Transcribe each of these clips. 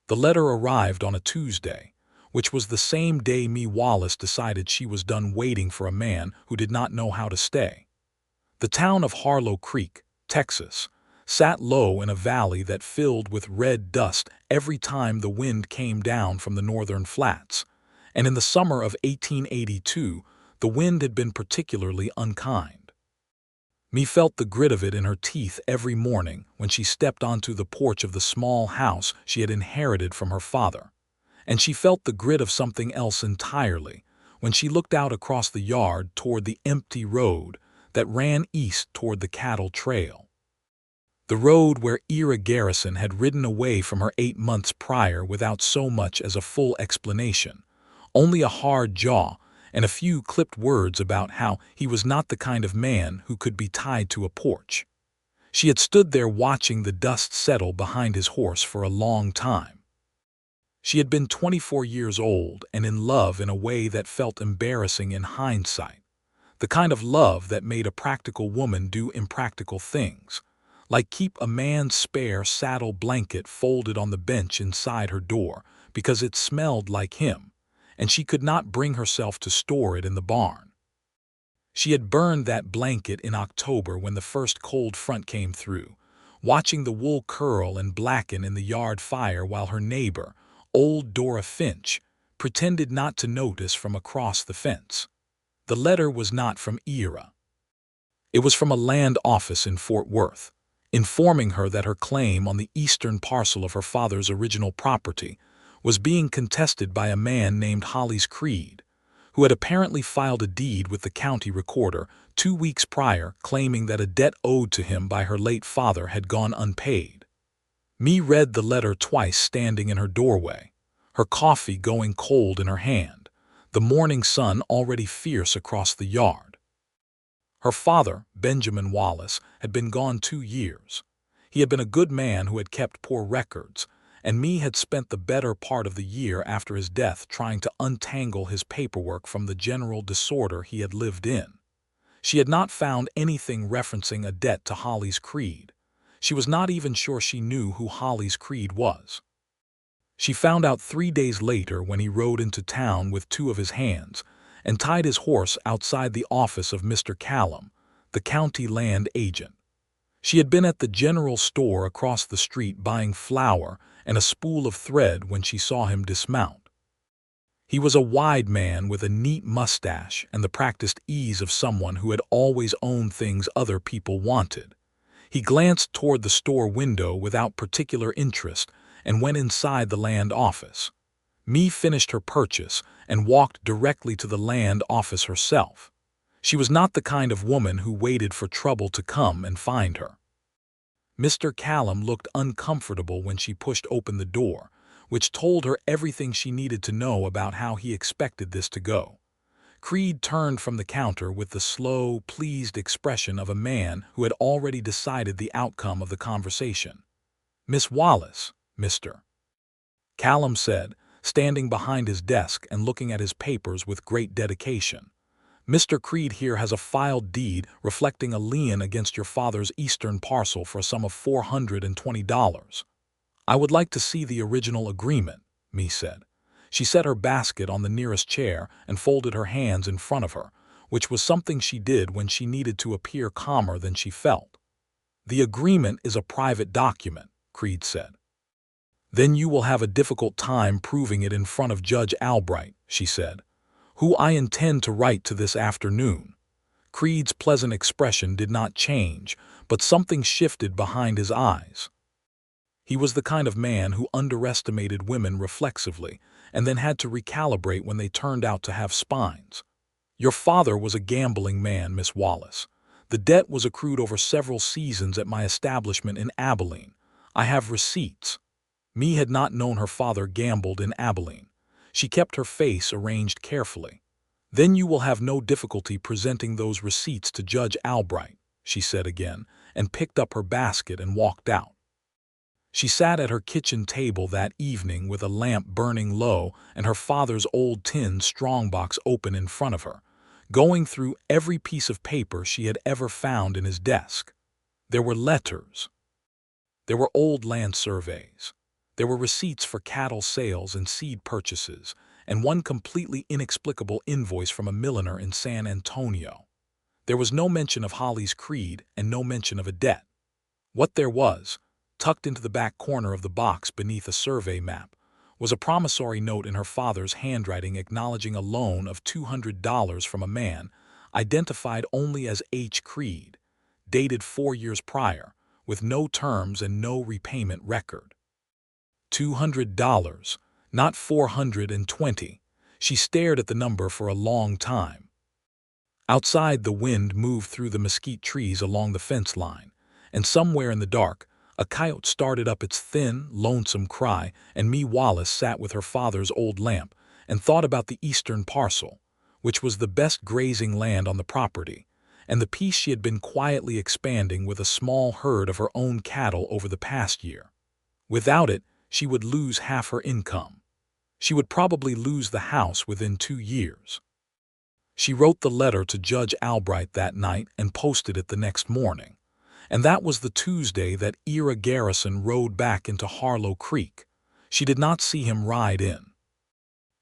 The letter arrived on a Tuesday, which was the same day Mae Wallace decided she was done waiting for a man who did not know how to stay. The town of Harlow Creek, Texas, sat low in a valley that filled with red dust every time the wind came down from the northern flats, and in the summer of 1882, the wind had been particularly unkind. Mae felt the grit of it in her teeth every morning when she stepped onto the porch of the small house she had inherited from her father, and she felt the grit of something else entirely when she looked out across the yard toward the empty road that ran east toward the cattle trail. The road where Ira Garrison had ridden away from her 8 months prior without so much as a full explanation, only a hard jaw and a few clipped words about how he was not the kind of man who could be tied to a porch. She had stood there watching the dust settle behind his horse for a long time. She had been 24 years old and in love in a way that felt embarrassing in hindsight, the kind of love that made a practical woman do impractical things, like keep a man's spare saddle blanket folded on the bench inside her door because it smelled like him, and she could not bring herself to store it in the barn. She had burned that blanket in October when the first cold front came through, watching the wool curl and blacken in the yard fire while her neighbor, old Dora Finch, pretended not to notice from across the fence. The letter was not from Ira. It was from a land office in Fort Worth, informing her that her claim on the eastern parcel of her father's original property was being contested by a man named Hollis Creed, who had apparently filed a deed with the county recorder 2 weeks prior claiming that a debt owed to him by her late father had gone unpaid. Mae read the letter twice standing in her doorway, her coffee going cold in her hand, the morning sun already fierce across the yard. Her father, Benjamin Wallace, had been gone 2 years. He had been a good man who had kept poor records, and Mae had spent the better part of the year after his death trying to untangle his paperwork from the general disorder he had lived in. She had not found anything referencing a debt to Hollis Creed. She was not even sure she knew who Hollis Creed was. She found out 3 days later when he rode into town with 2 of his hands and tied his horse outside the office of Mr. Callum, the county land agent. She had been at the general store across the street buying flour and a spool of thread when she saw him dismount. He was a wide man with a neat mustache and the practiced ease of someone who had always owned things other people wanted. He glanced toward the store window without particular interest and went inside the land office. Mae finished her purchase and walked directly to the land office herself. She was not the kind of woman who waited for trouble to come and find her. Mr. Callum looked uncomfortable when she pushed open the door, which told her everything she needed to know about how he expected this to go. Creed turned from the counter with the slow, pleased expression of a man who had already decided the outcome of the conversation. "Miss Wallace, Mr. Callum said, standing behind his desk and looking at his papers with great dedication. "Mr. Creed here has a filed deed reflecting a lien against your father's eastern parcel for a sum of $420. I would like to see the original agreement," Mae said. She set her basket on the nearest chair and folded her hands in front of her, which was something she did when she needed to appear calmer than she felt. "The agreement is a private document," Creed said. "Then you will have a difficult time proving it in front of Judge Albright," she said, "who I intend to write to this afternoon." Creed's pleasant expression did not change, but something shifted behind his eyes. He was the kind of man who underestimated women reflexively and then had to recalibrate when they turned out to have spines. "Your father was a gambling man, Miss Wallace. The debt was accrued over several seasons at my establishment in Abilene. I have receipts." Mae had not known her father gambled in Abilene. She kept her face arranged carefully. "Then you will have no difficulty presenting those receipts to Judge Albright," she said again, and picked up her basket and walked out. She sat at her kitchen table that evening with a lamp burning low and her father's old tin strongbox open in front of her, going through every piece of paper she had ever found in his desk. There were letters. There were old land surveys. There were receipts for cattle sales and seed purchases, and one completely inexplicable invoice from a milliner in San Antonio. There was no mention of Holly's creed and no mention of a debt. What there was, tucked into the back corner of the box beneath a survey map, was a promissory note in her father's handwriting acknowledging a loan of $200 from a man identified only as H. Creed, dated 4 years prior, with no terms and no repayment record. $200, not 420. She stared at the number for a long time. Outside, the wind moved through the mesquite trees along the fence line, and somewhere in the dark, a coyote started up its thin, lonesome cry, and Mae Wallace sat with her father's old lamp and thought about the eastern parcel, which was the best grazing land on the property, and the piece she had been quietly expanding with a small herd of her own cattle over the past year. Without it, she would lose half her income. She would probably lose the house within 2 years. She wrote the letter to Judge Albright that night and posted it the next morning. And that was the Tuesday that Ira Garrison rode back into Harlow Creek. She did not see him ride in.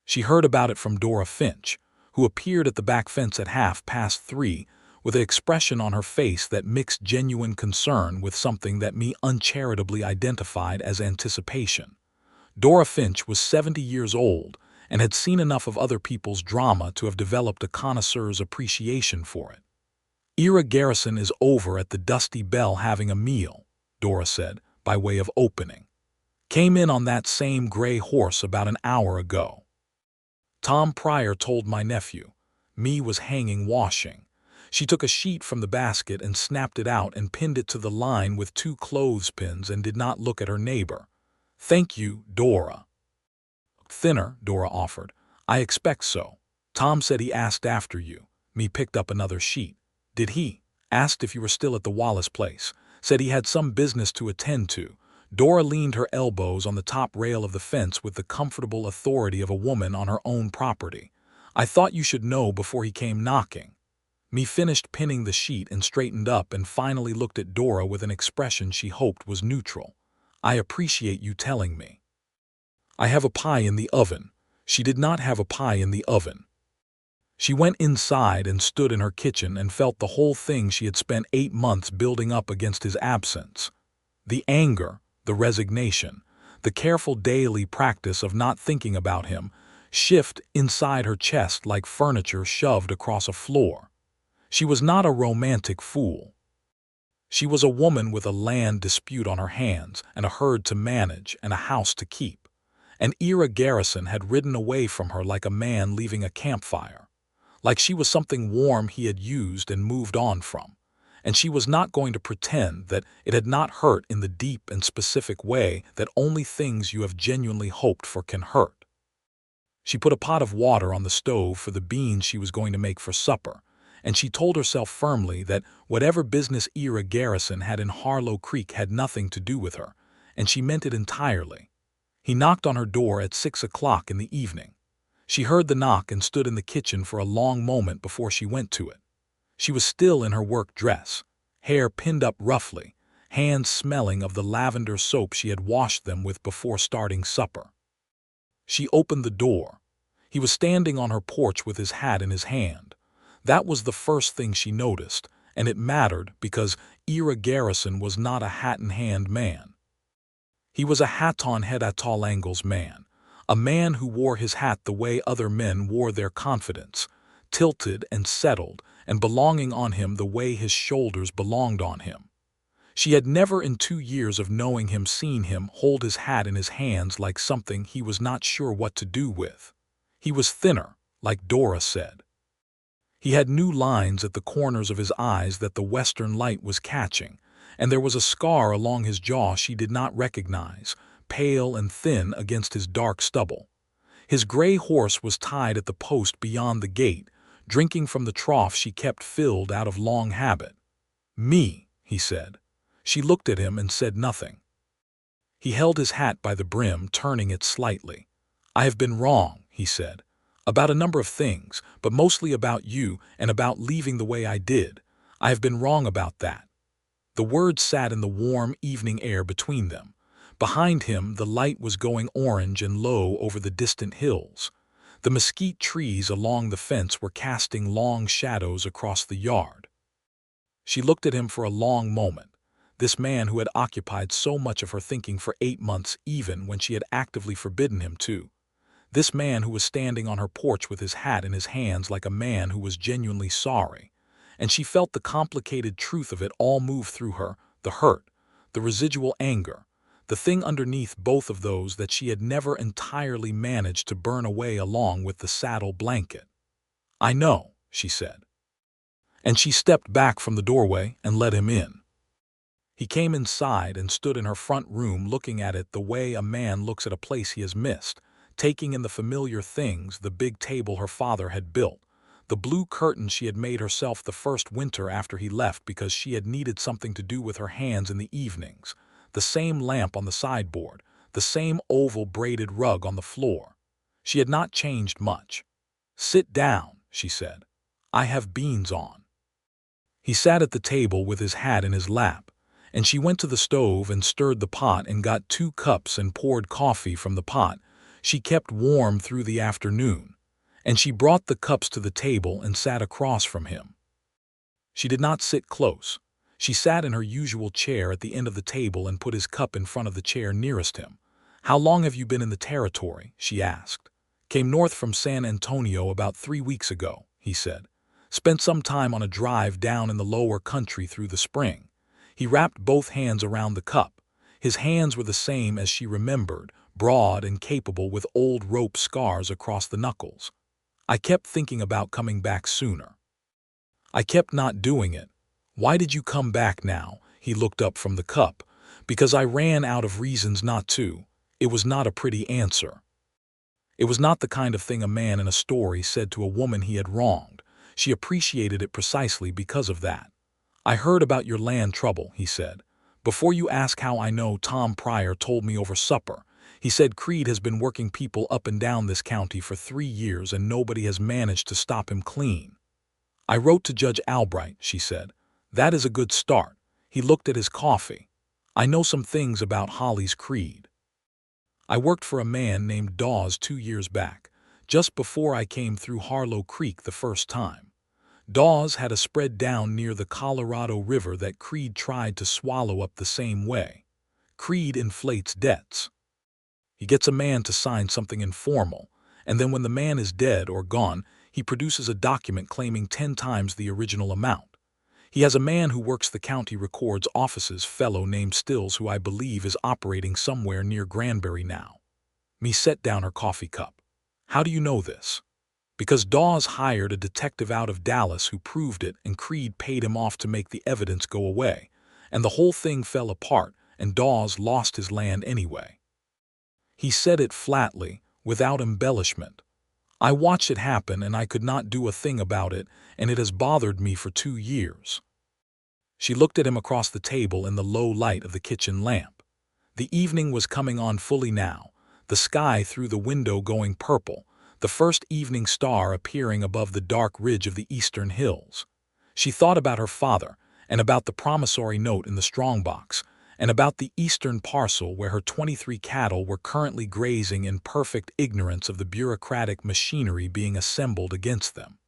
She heard about it from Dora Finch, who appeared at the back fence at 3:30 with an expression on her face that mixed genuine concern with something that Mae uncharitably identified as anticipation. Dora Finch was 70 years old and had seen enough of other people's drama to have developed a connoisseur's appreciation for it. "Ira Garrison is over at the Dusty Bell having a meal," Dora said, by way of opening. "Came in on that same gray horse about an hour ago. Tom Pryor told my nephew. Mae was hanging washing. She took a sheet from the basket and snapped it out and pinned it to the line with 2 clothespins and did not look at her neighbor. Thank you, Dora." "Thinner," Dora offered. "I expect so. Tom said he asked after you." Mae picked up another sheet. "Did he?" "Asked if you were still at the Wallace place. Said he had some business to attend to." Dora leaned her elbows on the top rail of the fence with the comfortable authority of a woman on her own property. "I thought you should know before he came knocking." Mae finished pinning the sheet and straightened up and finally looked at Dora with an expression she hoped was neutral. "I appreciate you telling me." "I have a pie in the oven." She did not have a pie in the oven. She went inside and stood in her kitchen and felt the whole thing she had spent 8 months building up against his absence. The anger, the resignation, the careful daily practice of not thinking about him, shift inside her chest like furniture shoved across a floor. She was not a romantic fool. She was a woman with a land dispute on her hands and a herd to manage and a house to keep. And Ira Garrison had ridden away from her like a man leaving a campfire. Like she was something warm he had used and moved on from. And she was not going to pretend that it had not hurt in the deep and specific way that only things you have genuinely hoped for can hurt. She put a pot of water on the stove for the beans she was going to make for supper, and she told herself firmly that whatever business Ira Garrison had in Harlow Creek had nothing to do with her, and she meant it entirely. He knocked on her door at 6 o'clock in the evening. She heard the knock and stood in the kitchen for a long moment before she went to it. She was still in her work dress, hair pinned up roughly, hands smelling of the lavender soap she had washed them with before starting supper. She opened the door. He was standing on her porch with his hat in his hand. That was the first thing she noticed, and it mattered because Ira Garrison was not a hat-in-hand man. He was a hat-on-head at all angles man, a man who wore his hat the way other men wore their confidence, tilted and settled, and belonging on him the way his shoulders belonged on him. She had never in 2 years of knowing him seen him hold his hat in his hands like something he was not sure what to do with. He was thinner, like Dora said. He had new lines at the corners of his eyes that the western light was catching, and there was a scar along his jaw she did not recognize, pale and thin against his dark stubble. His gray horse was tied at the post beyond the gate, drinking from the trough she kept filled out of long habit. "Me," he said. She looked at him and said nothing. He held his hat by the brim, turning it slightly. "I have been wrong," he said, "about a number of things, but mostly about you and about leaving the way I did. I have been wrong about that." The words sat in the warm evening air between them, Behind him, the light was going orange and low over the distant hills. The mesquite trees along the fence were casting long shadows across the yard. She looked at him for a long moment, this man who had occupied so much of her thinking for 8 months, even when she had actively forbidden him to. This man who was standing on her porch with his hat in his hands like a man who was genuinely sorry. And she felt the complicated truth of it all move through her, the hurt, the residual anger, the thing underneath both of those that she had never entirely managed to burn away along with the saddle blanket. "I know," she said. And she stepped back from the doorway and let him in. He came inside and stood in her front room looking at it the way a man looks at a place he has missed, taking in the familiar things, the big table her father had built, the blue curtain she had made herself the first winter after he left because she had needed something to do with her hands in the evenings, the same lamp on the sideboard, the same oval braided rug on the floor. She had not changed much. "Sit down," she said. "I have beans on." He sat at the table with his hat in his lap, and she went to the stove and stirred the pot and got 2 cups and poured coffee from the pot she kept warm through the afternoon, and she brought the cups to the table and sat across from him. She did not sit close. She sat in her usual chair at the end of the table and put his cup in front of the chair nearest him. "How long have you been in the territory?" she asked. "Came north from San Antonio about 3 weeks ago," he said. "Spent some time on a drive down in the lower country through the spring." He wrapped both hands around the cup. His hands were the same as she remembered, broad and capable with old rope scars across the knuckles. "I kept thinking about coming back sooner. I kept not doing it." "Why did you come back now?" He looked up from the cup. "Because I ran out of reasons not to." It was not a pretty answer. It was not the kind of thing a man in a story said to a woman he had wronged. She appreciated it precisely because of that. "I heard about your land trouble," he said. "Before you ask how I know, Tom Pryor told me over supper. He said Creed has been working people up and down this county for 3 years and nobody has managed to stop him clean." "I wrote to Judge Albright," she said. "That is a good start." He looked at his coffee. "I know some things about Holly's Creed. I worked for a man named Dawes 2 years back, just before I came through Harlow Creek the first time. Dawes had a spread down near the Colorado River that Creed tried to swallow up the same way. Creed inflates debts. He gets a man to sign something informal, and then when the man is dead or gone, he produces a document claiming 10 times the original amount. He has a man who works the county records office's fellow named Stills, who I believe is operating somewhere near Granbury now." Me set down her coffee cup. "How do you know this?" "Because Dawes hired a detective out of Dallas who proved it, and Creed paid him off to make the evidence go away, and the whole thing fell apart, and Dawes lost his land anyway." He said it flatly, without embellishment. "I watched it happen and I could not do a thing about it, and it has bothered me for 2 years. She looked at him across the table in the low light of the kitchen lamp. The evening was coming on fully now, the sky through the window going purple, the first evening star appearing above the dark ridge of the eastern hills. She thought about her father, and about the promissory note in the strongbox, and about the eastern parcel where her 23 cattle were currently grazing in perfect ignorance of the bureaucratic machinery being assembled against them.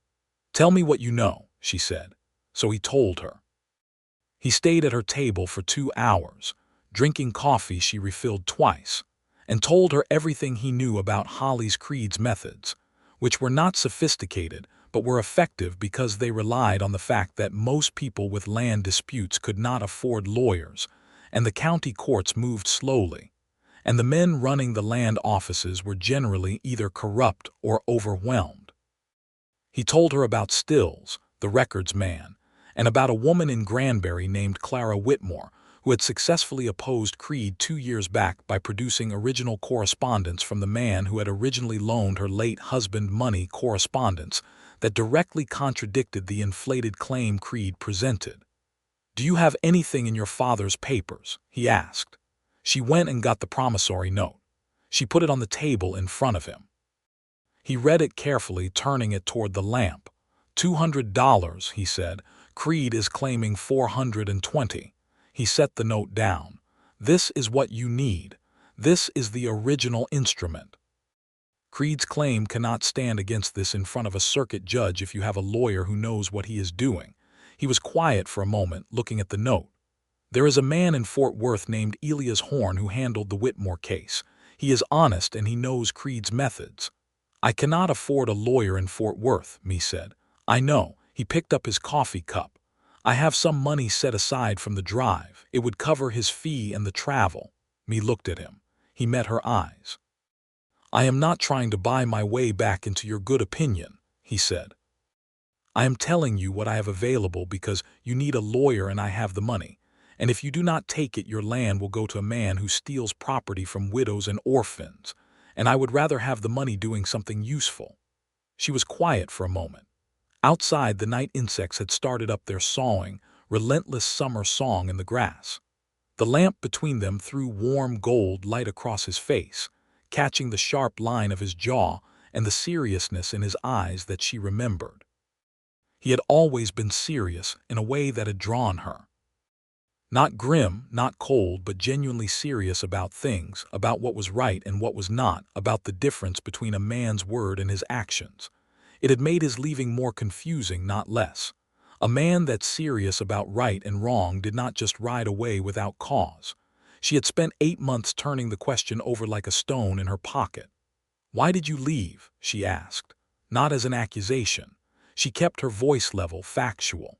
"Tell me what you know," she said. So he told her. He stayed at her table for 2 hours, drinking coffee she refilled twice, and told her everything he knew about Holly's Creed's methods, which were not sophisticated but were effective because they relied on the fact that most people with land disputes could not afford lawyers, and the county courts moved slowly, and the men running the land offices were generally either corrupt or overwhelmed. He told her about Stills, the records man, and about a woman in Granbury named Clara Whitmore, who had successfully opposed Creed 2 years back by producing original correspondence from the man who had originally loaned her late husband money, correspondence that directly contradicted the inflated claim Creed presented. "Do you have anything in your father's papers?" he asked. She went and got the promissory note. She put it on the table in front of him. He read it carefully, turning it toward the lamp. $200, he said. Creed is claiming 420. He set the note down. This is what you need. This is the original instrument. Creed's claim cannot stand against this in front of a circuit judge if you have a lawyer who knows what he is doing. He was quiet for a moment, looking at the note. There is a man in Fort Worth named Elias Horn who handled the Whitmore case. He is honest and he knows Creed's methods. I cannot afford a lawyer in Fort Worth, Mae said. I know. He picked up his coffee cup. I have some money set aside from the drive. It would cover his fee and the travel. Mae looked at him. He met her eyes. I am not trying to buy my way back into your good opinion, he said. I am telling you what I have available because you need a lawyer and I have the money. And if you do not take it, your land will go to a man who steals property from widows and orphans. And I would rather have the money doing something useful. She was quiet for a moment. Outside, the night insects had started up their sawing, relentless summer song in the grass. The lamp between them threw warm gold light across his face, catching the sharp line of his jaw and the seriousness in his eyes that she remembered. He had always been serious in a way that had drawn her. Not grim, not cold, but genuinely serious about things, about what was right and what was not, about the difference between a man's word and his actions. It had made his leaving more confusing, not less. A man that's serious about right and wrong did not just ride away without cause. She had spent 8 months turning the question over like a stone in her pocket. Why did you leave? She asked. Not as an accusation. She kept her voice level, factual.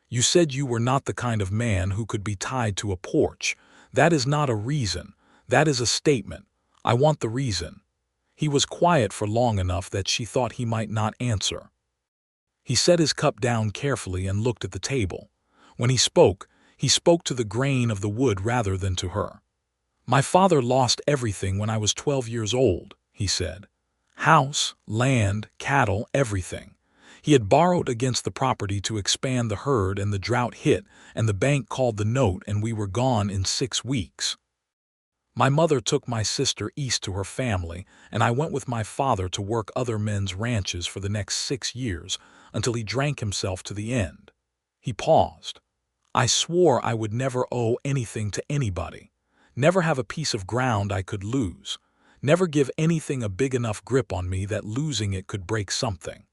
You said you were not the kind of man who could be tied to a porch. That is not a reason. That is a statement. I want the reason. He was quiet for long enough that she thought he might not answer. He set his cup down carefully and looked at the table. When he spoke to the grain of the wood rather than to her. My father lost everything when I was 12 years old, he said. House, land, cattle, everything. He had borrowed against the property to expand the herd and the drought hit and the bank called the note and we were gone in 6 weeks. My mother took my sister east to her family and I went with my father to work other men's ranches for the next 6 years until he drank himself to the end. He paused. I swore I would never owe anything to anybody, never have a piece of ground I could lose, never give anything a big enough grip on me that losing it could break something.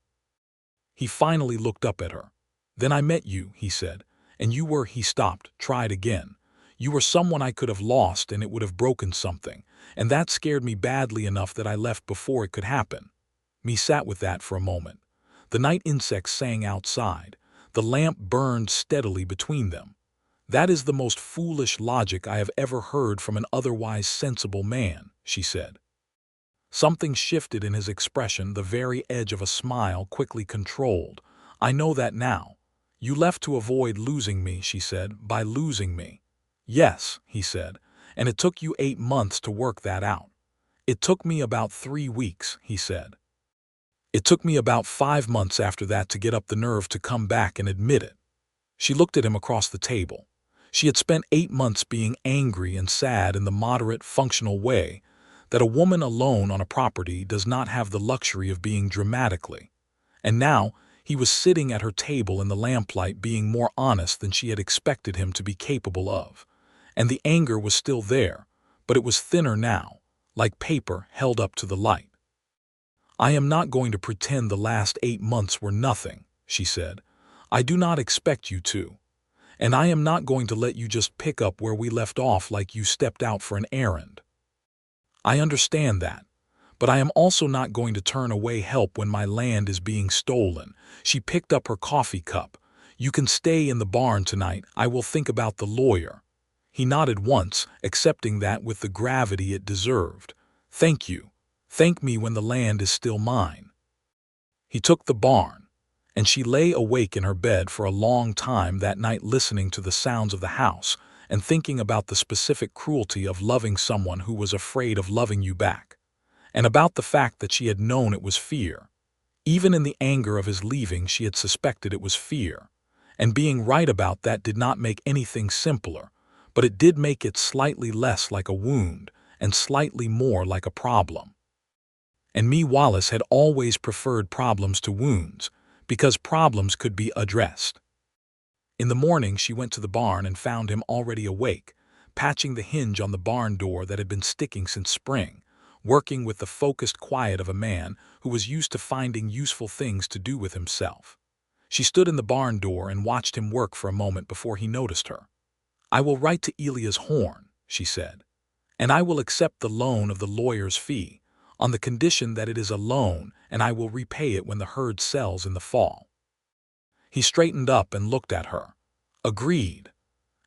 He finally looked up at her. Then I met you, he said, and you were, he stopped, tried again. You were someone I could have lost and it would have broken something, and that scared me badly enough that I left before it could happen. Mae sat with that for a moment. The night insects sang outside. The lamp burned steadily between them. That is the most foolish logic I have ever heard from an otherwise sensible man, she said. Something shifted in his expression, the very edge of a smile quickly controlled. I know that now. You left to avoid losing me, she said, by losing me. Yes, he said, and it took you 8 months to work that out. It took me about 3 weeks, he said. It took me about 5 months after that to get up the nerve to come back and admit it. She looked at him across the table. She had spent 8 months being angry and sad in the moderate, functional way that a woman alone on a property does not have the luxury of being dramatically. And now he was sitting at her table in the lamplight being more honest than she had expected him to be capable of. And the anger was still there, but it was thinner now, like paper held up to the light. I am not going to pretend the last 8 months were nothing, she said. I do not expect you to. And I am not going to let you just pick up where we left off like you stepped out for an errand. I understand that, but I am also not going to turn away help when my land is being stolen. She picked up her coffee cup. You can stay in the barn tonight. I will think about the lawyer. He nodded once, accepting that with the gravity it deserved. Thank you. Thank me when the land is still mine. He took the barn, and she lay awake in her bed for a long time that night listening to the sounds of the house, and thinking about the specific cruelty of loving someone who was afraid of loving you back, and about the fact that she had known it was fear. Even in the anger of his leaving, she had suspected it was fear, and being right about that did not make anything simpler, but it did make it slightly less like a wound and slightly more like a problem. And Mae Wallace had always preferred problems to wounds, because problems could be addressed. In the morning, she went to the barn and found him already awake, patching the hinge on the barn door that had been sticking since spring, working with the focused quiet of a man who was used to finding useful things to do with himself. She stood in the barn door and watched him work for a moment before he noticed her. "I will write to Elias Horn," she said, "and I will accept the loan of the lawyer's fee, on the condition that it is a loan and I will repay it when the herd sells in the fall." He straightened up and looked at her. "Agreed.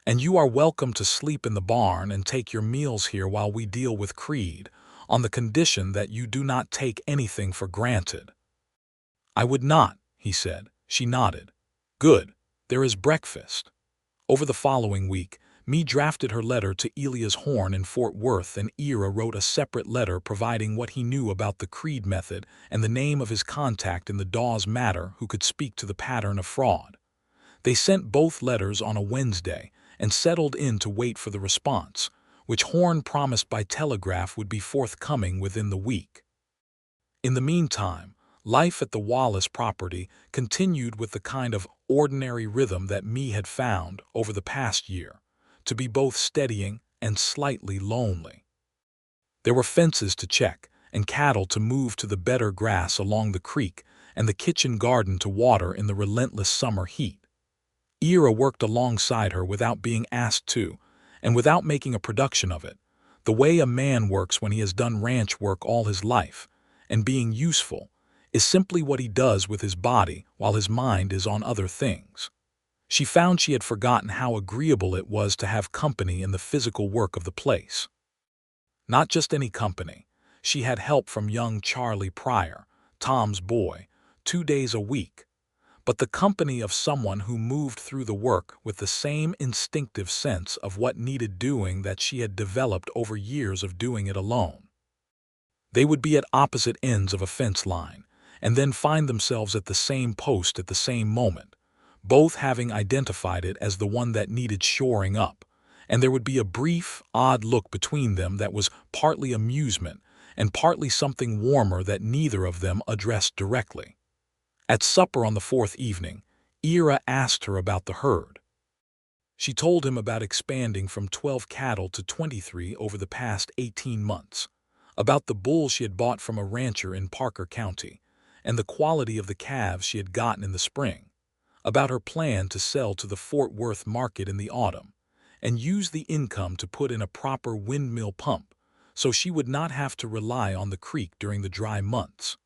And you are welcome to sleep in the barn and take your meals here while we deal with Creed, on the condition that you do not take anything for granted." "I would not," he said. She nodded. "Good. There is breakfast." Over the following week, Mae drafted her letter to Elias Horn in Fort Worth, and Ira wrote a separate letter providing what he knew about the Creed method and the name of his contact in the Dawes matter who could speak to the pattern of fraud. They sent both letters on a Wednesday and settled in to wait for the response, which Horn promised by telegraph would be forthcoming within the week. In the meantime, life at the Wallace property continued with the kind of ordinary rhythm that Mae had found over the past year to be both steadying and slightly lonely. There were fences to check and cattle to move to the better grass along the creek and the kitchen garden to water in the relentless summer heat. Ira worked alongside her without being asked to, and without making a production of it, the way a man works when he has done ranch work all his life, and being useful is simply what he does with his body while his mind is on other things. She found she had forgotten how agreeable it was to have company in the physical work of the place. Not just any company. She had help from young Charlie Pryor, Tom's boy, 2 days a week, but the company of someone who moved through the work with the same instinctive sense of what needed doing that she had developed over years of doing it alone. They would be at opposite ends of a fence line, and then find themselves at the same post at the same moment, both having identified it as the one that needed shoring up, and there would be a brief, odd look between them that was partly amusement and partly something warmer that neither of them addressed directly. At supper on the fourth evening, Ira asked her about the herd. She told him about expanding from 12 cattle to 23 over the past 18 months, about the bulls she had bought from a rancher in Parker County, and the quality of the calves she had gotten in the spring, about her plan to sell to the Fort Worth market in the autumn, and use the income to put in a proper windmill pump so she would not have to rely on the creek during the dry months.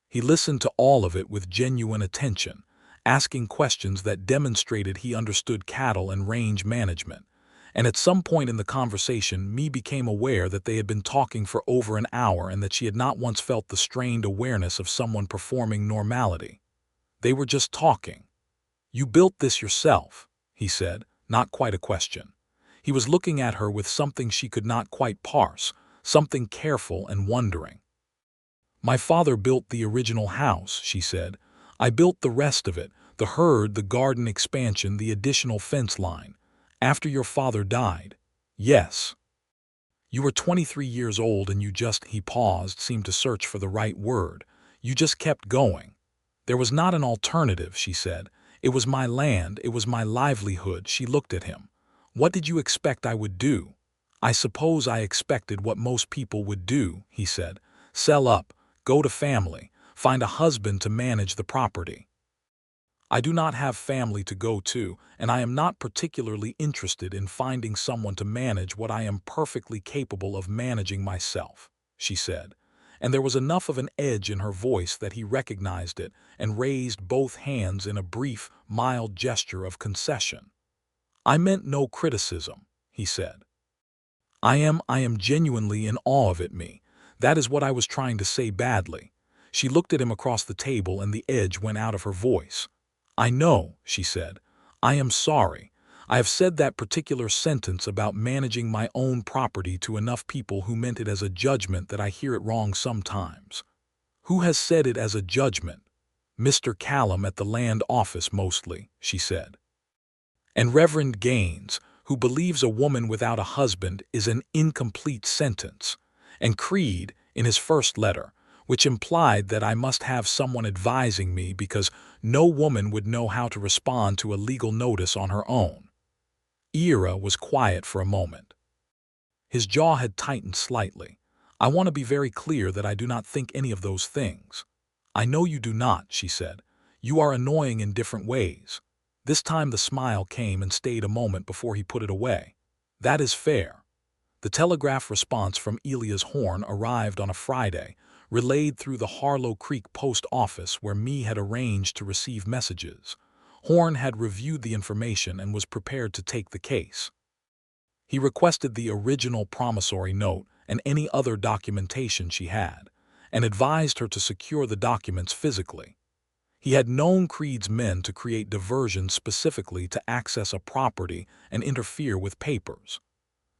He listened to all of it with genuine attention, asking questions that demonstrated he understood cattle and range management, and at some point in the conversation Mae became aware that they had been talking for over an hour and that she had not once felt the strained awareness of someone performing normality. They were just talking. "You built this yourself," he said, not quite a question. He was looking at her with something she could not quite parse, something careful and wondering. "My father built the original house," she said. "I built the rest of it, the herd, the garden expansion, the additional fence line. After your father died." "Yes." "You were 23 years old and you just," he paused, seemed to search for the right word. "You just kept going." "There was not an alternative," she said. "It was my land, it was my livelihood." She looked at him. "What did you expect I would do?" "I suppose I expected what most people would do," he said. "Sell up, go to family, find a husband to manage the property." "I do not have family to go to, and I am not particularly interested in finding someone to manage what I am perfectly capable of managing myself," she said, and there was enough of an edge in her voice that he recognized it and raised both hands in a brief, mild gesture of concession. "I meant no criticism," he said. I am genuinely in awe of it, Mae. That is what I was trying to say badly." She looked at him across the table and the edge went out of her voice. "I know," she said. "I am sorry. I have said that particular sentence about managing my own property to enough people who meant it as a judgment that I hear it wrong sometimes." "Who has said it as a judgment?" "Mr. Callum at the land office mostly," she said. "And Reverend Gaines, who believes a woman without a husband is an incomplete sentence. And Creed, in his first letter, which implied that I must have someone advising me because no woman would know how to respond to a legal notice on her own." Ira was quiet for a moment. His jaw had tightened slightly. "I want to be very clear that I do not think any of those things." "I know you do not," she said. "You are annoying in different ways." This time the smile came and stayed a moment before he put it away. "That is fair." The telegraph response from Elias Horn arrived on a Friday, relayed through the Harlow Creek post office where Mee had arranged to receive messages. Horn had reviewed the information and was prepared to take the case. He requested the original promissory note and any other documentation she had, and advised her to secure the documents physically. He had known Creed's men to create diversions specifically to access a property and interfere with papers.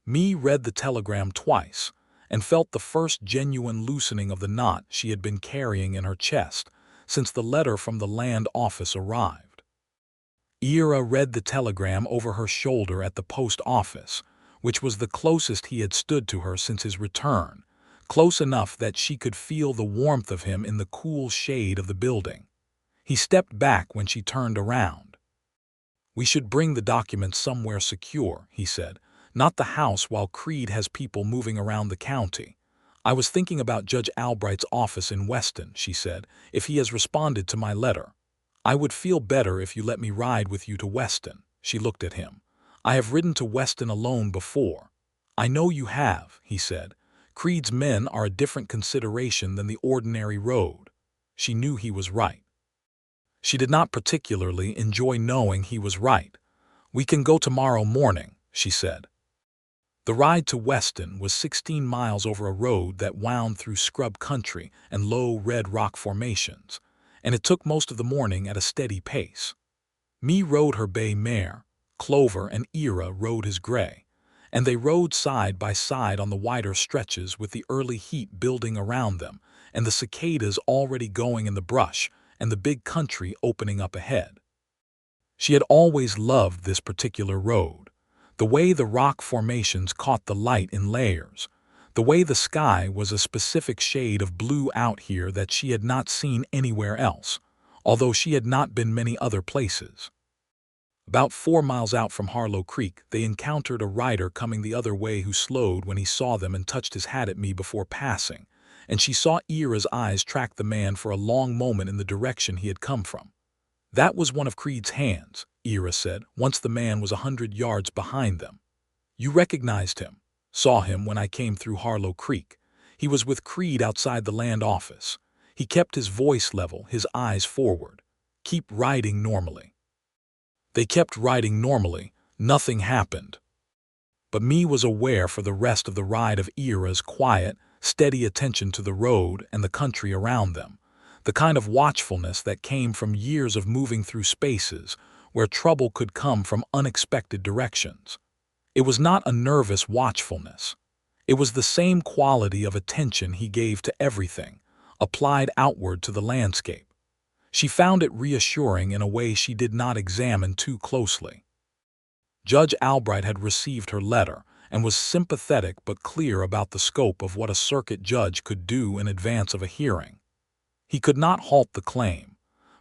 Mee read the telegram twice and felt the first genuine loosening of the knot she had been carrying in her chest since the letter from the land office arrived. Ira read the telegram over her shoulder at the post office, which was the closest he had stood to her since his return, close enough that she could feel the warmth of him in the cool shade of the building. He stepped back when she turned around. "We should bring the documents somewhere secure," he said. "Not the house while Creed has people moving around the county." "I was thinking about Judge Albright's office in Weston," she said, "if he has responded to my letter. I would feel better if you let me ride with you to Weston." She looked at him. "I have ridden to Weston alone before." "I know you have," he said. "Creed's men are a different consideration than the ordinary road." She knew he was right. She did not particularly enjoy knowing he was right. "We can go tomorrow morning," she said. The ride to Weston was 16 miles over a road that wound through scrub country and low red rock formations, and it took most of the morning at a steady pace. Mee rode her bay mare, Clover and Ira rode his gray, and they rode side by side on the wider stretches with the early heat building around them and the cicadas already going in the brush and the big country opening up ahead. She had always loved this particular road, the way the rock formations caught the light in layers, the way the sky was a specific shade of blue out here that she had not seen anywhere else, although she had not been many other places. About 4 miles out from Harlow Creek, they encountered a rider coming the other way who slowed when he saw them and touched his hat at me before passing, and she saw Ira's eyes track the man for a long moment in the direction he had come from. "That was one of Creed's hands," Ira said, once the man was 100 yards behind them. "You recognized him." "Saw him when I came through Harlow Creek. He was with Creed outside the land office. He kept his voice level, his eyes forward. Keep riding normally." They kept riding normally. Nothing happened. But Mee was aware for the rest of the ride of Ira's quiet, steady attention to the road and the country around them, the kind of watchfulness that came from years of moving through spaces where trouble could come from unexpected directions. It was not a nervous watchfulness. It was the same quality of attention he gave to everything, applied outward to the landscape. She found it reassuring in a way she did not examine too closely. Judge Albright had received her letter and was sympathetic but clear about the scope of what a circuit judge could do in advance of a hearing. He could not halt the claim,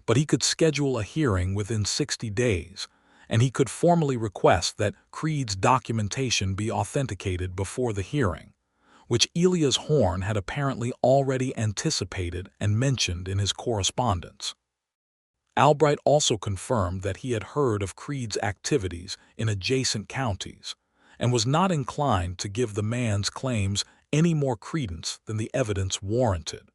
but he could schedule a hearing within 60 days, and he could formally request that Creed's documentation be authenticated before the hearing, which Elias Horn had apparently already anticipated and mentioned in his correspondence. Albright also confirmed that he had heard of Creed's activities in adjacent counties and was not inclined to give the man's claims any more credence than the evidence warranted.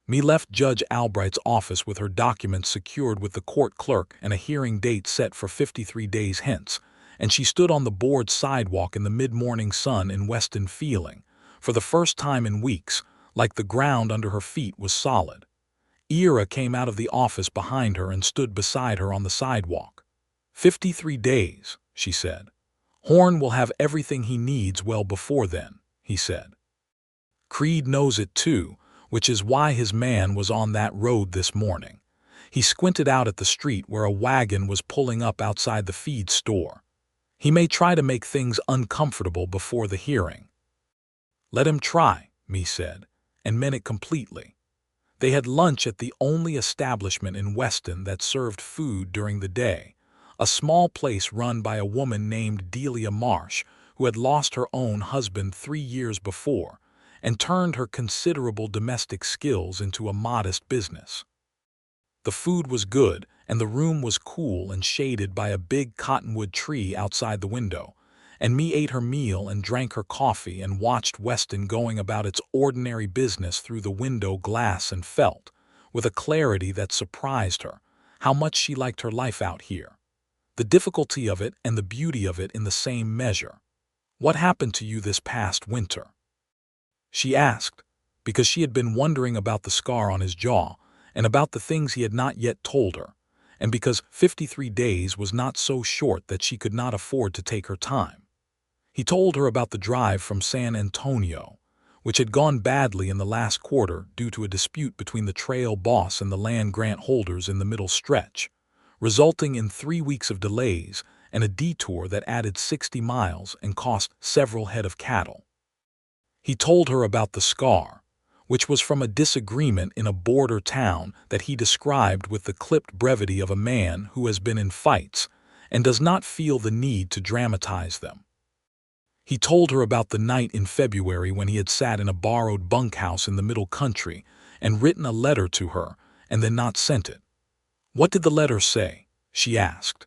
Mee left Judge Albright's office with her documents secured with the court clerk and a hearing date set for 53 days hence, and she stood on the board sidewalk in the mid-morning sun in Weston feeling, for the first time in weeks, like the ground under her feet was solid. Ira came out of the office behind her and stood beside her on the sidewalk. 53 days, she said. Horn will have everything he needs well before then, he said. Creed knows it too, which is why his man was on that road this morning. He squinted out at the street where a wagon was pulling up outside the feed store. He may try to make things uncomfortable before the hearing. Let him try, Mee said, and meant it completely. They had lunch at the only establishment in Weston that served food during the day, a small place run by a woman named Delia Marsh, who had lost her own husband 3 years before and turned her considerable domestic skills into a modest business. The food was good, and the room was cool and shaded by a big cottonwood tree outside the window, and me ate her meal and drank her coffee and watched Weston going about its ordinary business through the window glass and felt, with a clarity that surprised her, how much she liked her life out here. The difficulty of it and the beauty of it in the same measure. "What happened to you this past winter?" she asked, because she had been wondering about the scar on his jaw and about the things he had not yet told her, and because 53 days was not so short that she could not afford to take her time. He told her about the drive from San Antonio, which had gone badly in the last quarter due to a dispute between the trail boss and the land grant holders in the middle stretch, resulting in 3 weeks of delays and a detour that added 60 miles and cost several head of cattle. He told her about the scar, which was from a disagreement in a border town that he described with the clipped brevity of a man who has been in fights and does not feel the need to dramatize them. He told her about the night in February when he had sat in a borrowed bunkhouse in the middle country and written a letter to her and then not sent it. "What did the letter say?" she asked.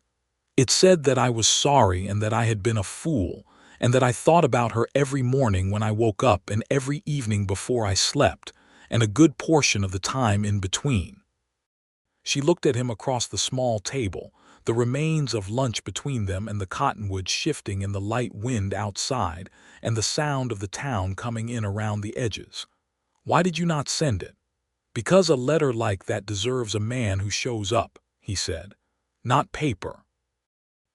"It said that I was sorry and that I had been a fool, and that I thought about her every morning when I woke up and every evening before I slept, and a good portion of the time in between." She looked at him across the small table, the remains of lunch between them and the cottonwood shifting in the light wind outside and the sound of the town coming in around the edges. "Why did you not send it?" "Because a letter like that deserves a man who shows up," he said, "not paper."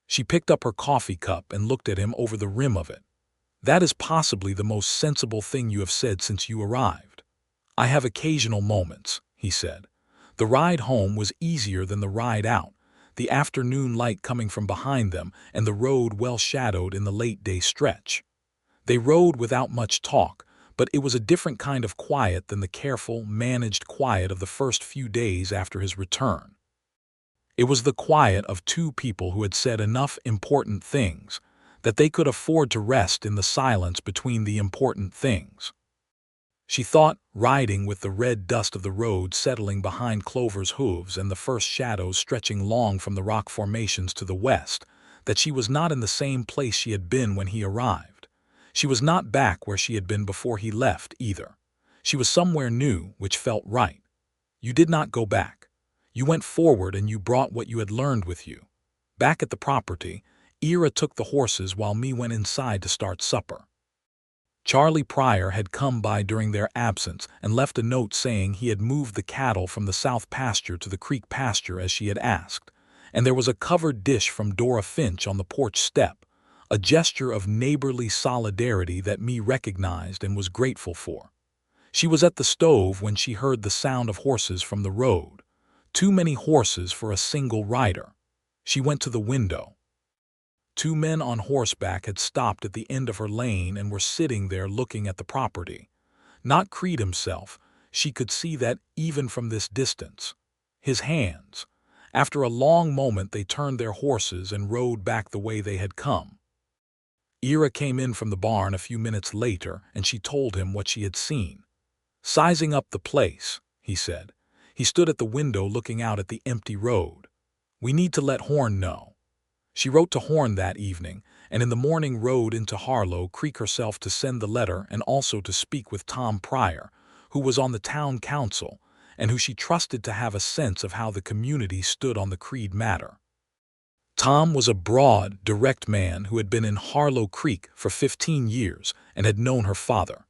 She picked up her coffee cup and looked at him over the rim of it. "That is possibly the most sensible thing you have said since you arrived." "I have occasional moments," he said. The ride home was easier than the ride out, the afternoon light coming from behind them and the road well shadowed in the late-day stretch. They rode without much talk, but it was a different kind of quiet than the careful, managed quiet of the first few days after his return. It was the quiet of two people who had said enough important things that they could afford to rest in the silence between the important things. She thought, riding with the red dust of the road settling behind Clover's hooves and the first shadows stretching long from the rock formations to the west, that she was not in the same place she had been when he arrived. She was not back where she had been before he left, either. She was somewhere new, which felt right. "You did not go back. You went forward and you brought what you had learned with you." Back at the property, Ira took the horses while me went inside to start supper. Charlie Pryor had come by during their absence and left a note saying he had moved the cattle from the south pasture to the creek pasture as she had asked, and there was a covered dish from Dora Finch on the porch step, a gesture of neighborly solidarity that me recognized and was grateful for. She was at the stove when she heard the sound of horses from the road. Too many horses for a single rider. She went to the window. 2 men on horseback had stopped at the end of her lane and were sitting there looking at the property. Not Creed himself, she could see that even from this distance. His hands. After a long moment they turned their horses and rode back the way they had come. Ira came in from the barn a few minutes later and she told him what she had seen. "Sizing up the place," he said. He stood at the window looking out at the empty road. "We need to let Horn know." She wrote to Horn that evening, and in the morning rode into Harlow Creek herself to send the letter and also to speak with Tom Pryor, who was on the town council, and who she trusted to have a sense of how the community stood on the Creed matter. Tom was a broad, direct man who had been in Harlow Creek for 15 years and had known her father.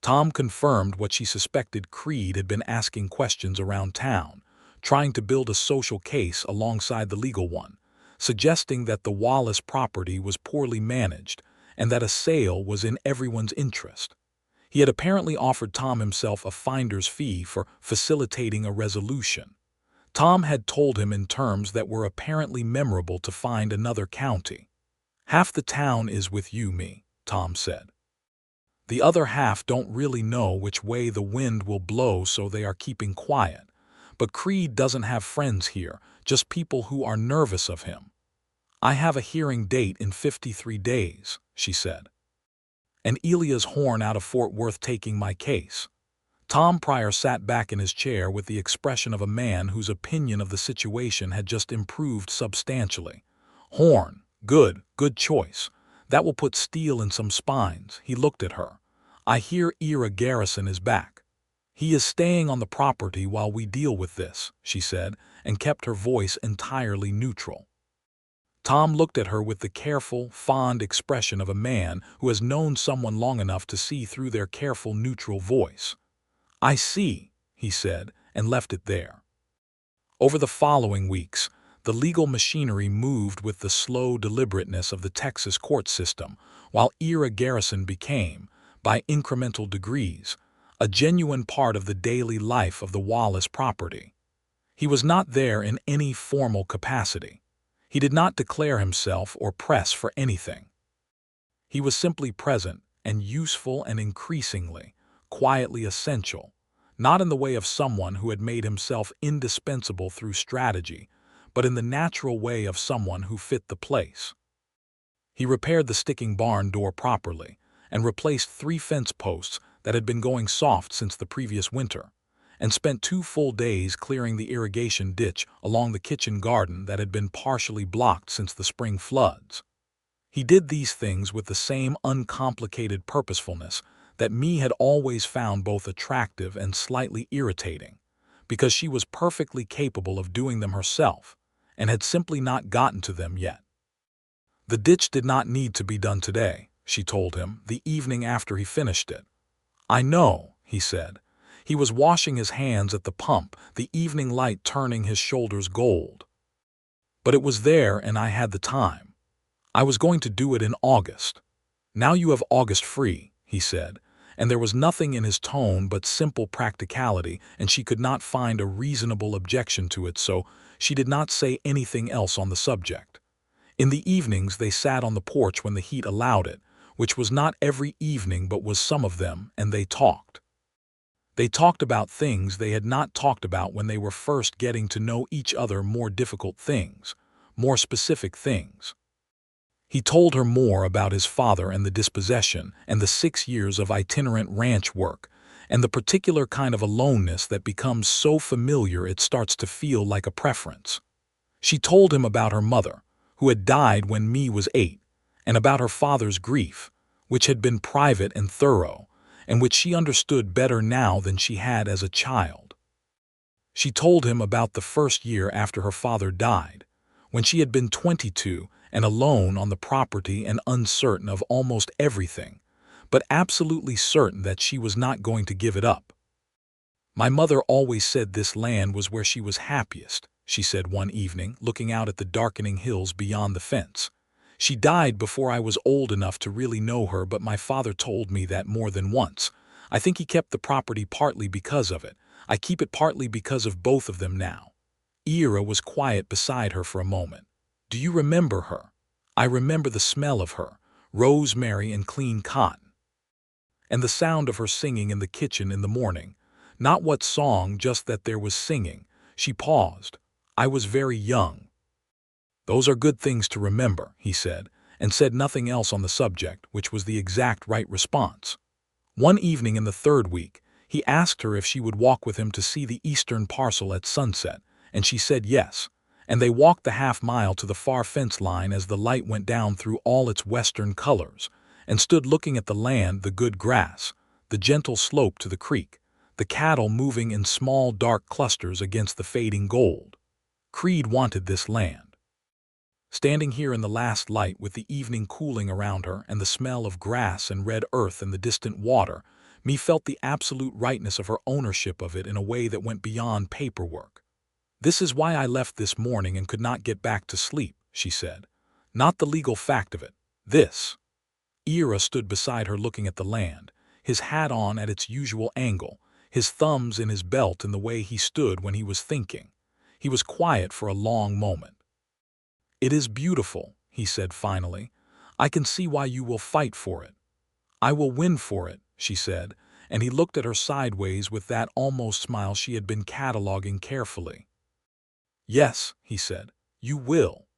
Tom confirmed what she suspected. Creed had been asking questions around town, trying to build a social case alongside the legal one, suggesting that the Wallace property was poorly managed and that a sale was in everyone's interest. He had apparently offered Tom himself a finder's fee for facilitating a resolution. Tom had told him in terms that were apparently memorable to find another county. "Half the town is with you, me," Tom said. "The other half don't really know which way the wind will blow, so they are keeping quiet. But Creed doesn't have friends here, just people who are nervous of him. I have a hearing date in 53 days, she said. And Elia's horn out of Fort Worth taking my case. Tom Pryor sat back in his chair with the expression of a man whose opinion of the situation had just improved substantially. Horn, good choice. That will put steel in some spines. He looked at her. I hear Ira Garrison is back. He is staying on the property while we deal with this, she said, and kept her voice entirely neutral. Tom looked at her with the careful, fond expression of a man who has known someone long enough to see through their careful, neutral voice. I see, he said, and left it there. Over the following weeks, the legal machinery moved with the slow deliberateness of the Texas court system, while Ira Garrison became, by incremental degrees, a genuine part of the daily life of the Wallace property. He was not there in any formal capacity. He did not declare himself or press for anything. He was simply present and useful and increasingly, quietly essential, not in the way of someone who had made himself indispensable through strategy, but in the natural way of someone who fit the place. He repaired the sticking barn door properly and replaced 3 fence posts that had been going soft since the previous winter, and spent 2 full days clearing the irrigation ditch along the kitchen garden that had been partially blocked since the spring floods. He did these things with the same uncomplicated purposefulness that Mae had always found both attractive and slightly irritating, because she was perfectly capable of doing them herself, and had simply not gotten to them yet. The ditch did not need to be done today, she told him, the evening after he finished it. I know, he said. He was washing his hands at the pump, the evening light turning his shoulders gold. But it was there and I had the time. I was going to do it in August. Now you have August free, he said, and there was nothing in his tone but simple practicality, and she could not find a reasonable objection to it, so she did not say anything else on the subject. In the evenings they sat on the porch when the heat allowed it, which was not every evening but was some of them, and they talked. They talked about things they had not talked about when they were first getting to know each other, more difficult things, more specific things. He told her more about his father and the dispossession and the 6 years of itinerant ranch work and the particular kind of aloneness that becomes so familiar it starts to feel like a preference. She told him about her mother, who had died when Mae was 8, and about her father's grief, which had been private and thorough, and which she understood better now than she had as a child. She told him about the first year after her father died, when she had been 22 and alone on the property and uncertain of almost everything, but absolutely certain that she was not going to give it up. My mother always said this land was where she was happiest, she said one evening, looking out at the darkening hills beyond the fence. She died before I was old enough to really know her, but my father told me that more than once. I think he kept the property partly because of it. I keep it partly because of both of them now. Ira was quiet beside her for a moment. Do you remember her? I remember the smell of her, rosemary and clean cotton. And the sound of her singing in the kitchen in the morning. Not what song, just that there was singing. She paused. I was very young. Those are good things to remember, he said, and said nothing else on the subject, which was the exact right response. One evening in the 3rd week, he asked her if she would walk with him to see the eastern parcel at sunset, and she said yes, and they walked the half-mile to the far fence line as the light went down through all its western colors, and stood looking at the land, the good grass, the gentle slope to the creek, the cattle moving in small dark clusters against the fading gold. Creed wanted this land. Standing here in the last light with the evening cooling around her and the smell of grass and red earth and the distant water, Mae felt the absolute rightness of her ownership of it in a way that went beyond paperwork. This is why I left this morning and could not get back to sleep, she said. Not the legal fact of it. This. Ira stood beside her looking at the land, his hat on at its usual angle, his thumbs in his belt in the way he stood when he was thinking. He was quiet for a long moment. It is beautiful, he said finally. I can see why you will fight for it. I will win for it, she said, and he looked at her sideways with that almost smile she had been cataloging carefully. "Yes," he said, "you will."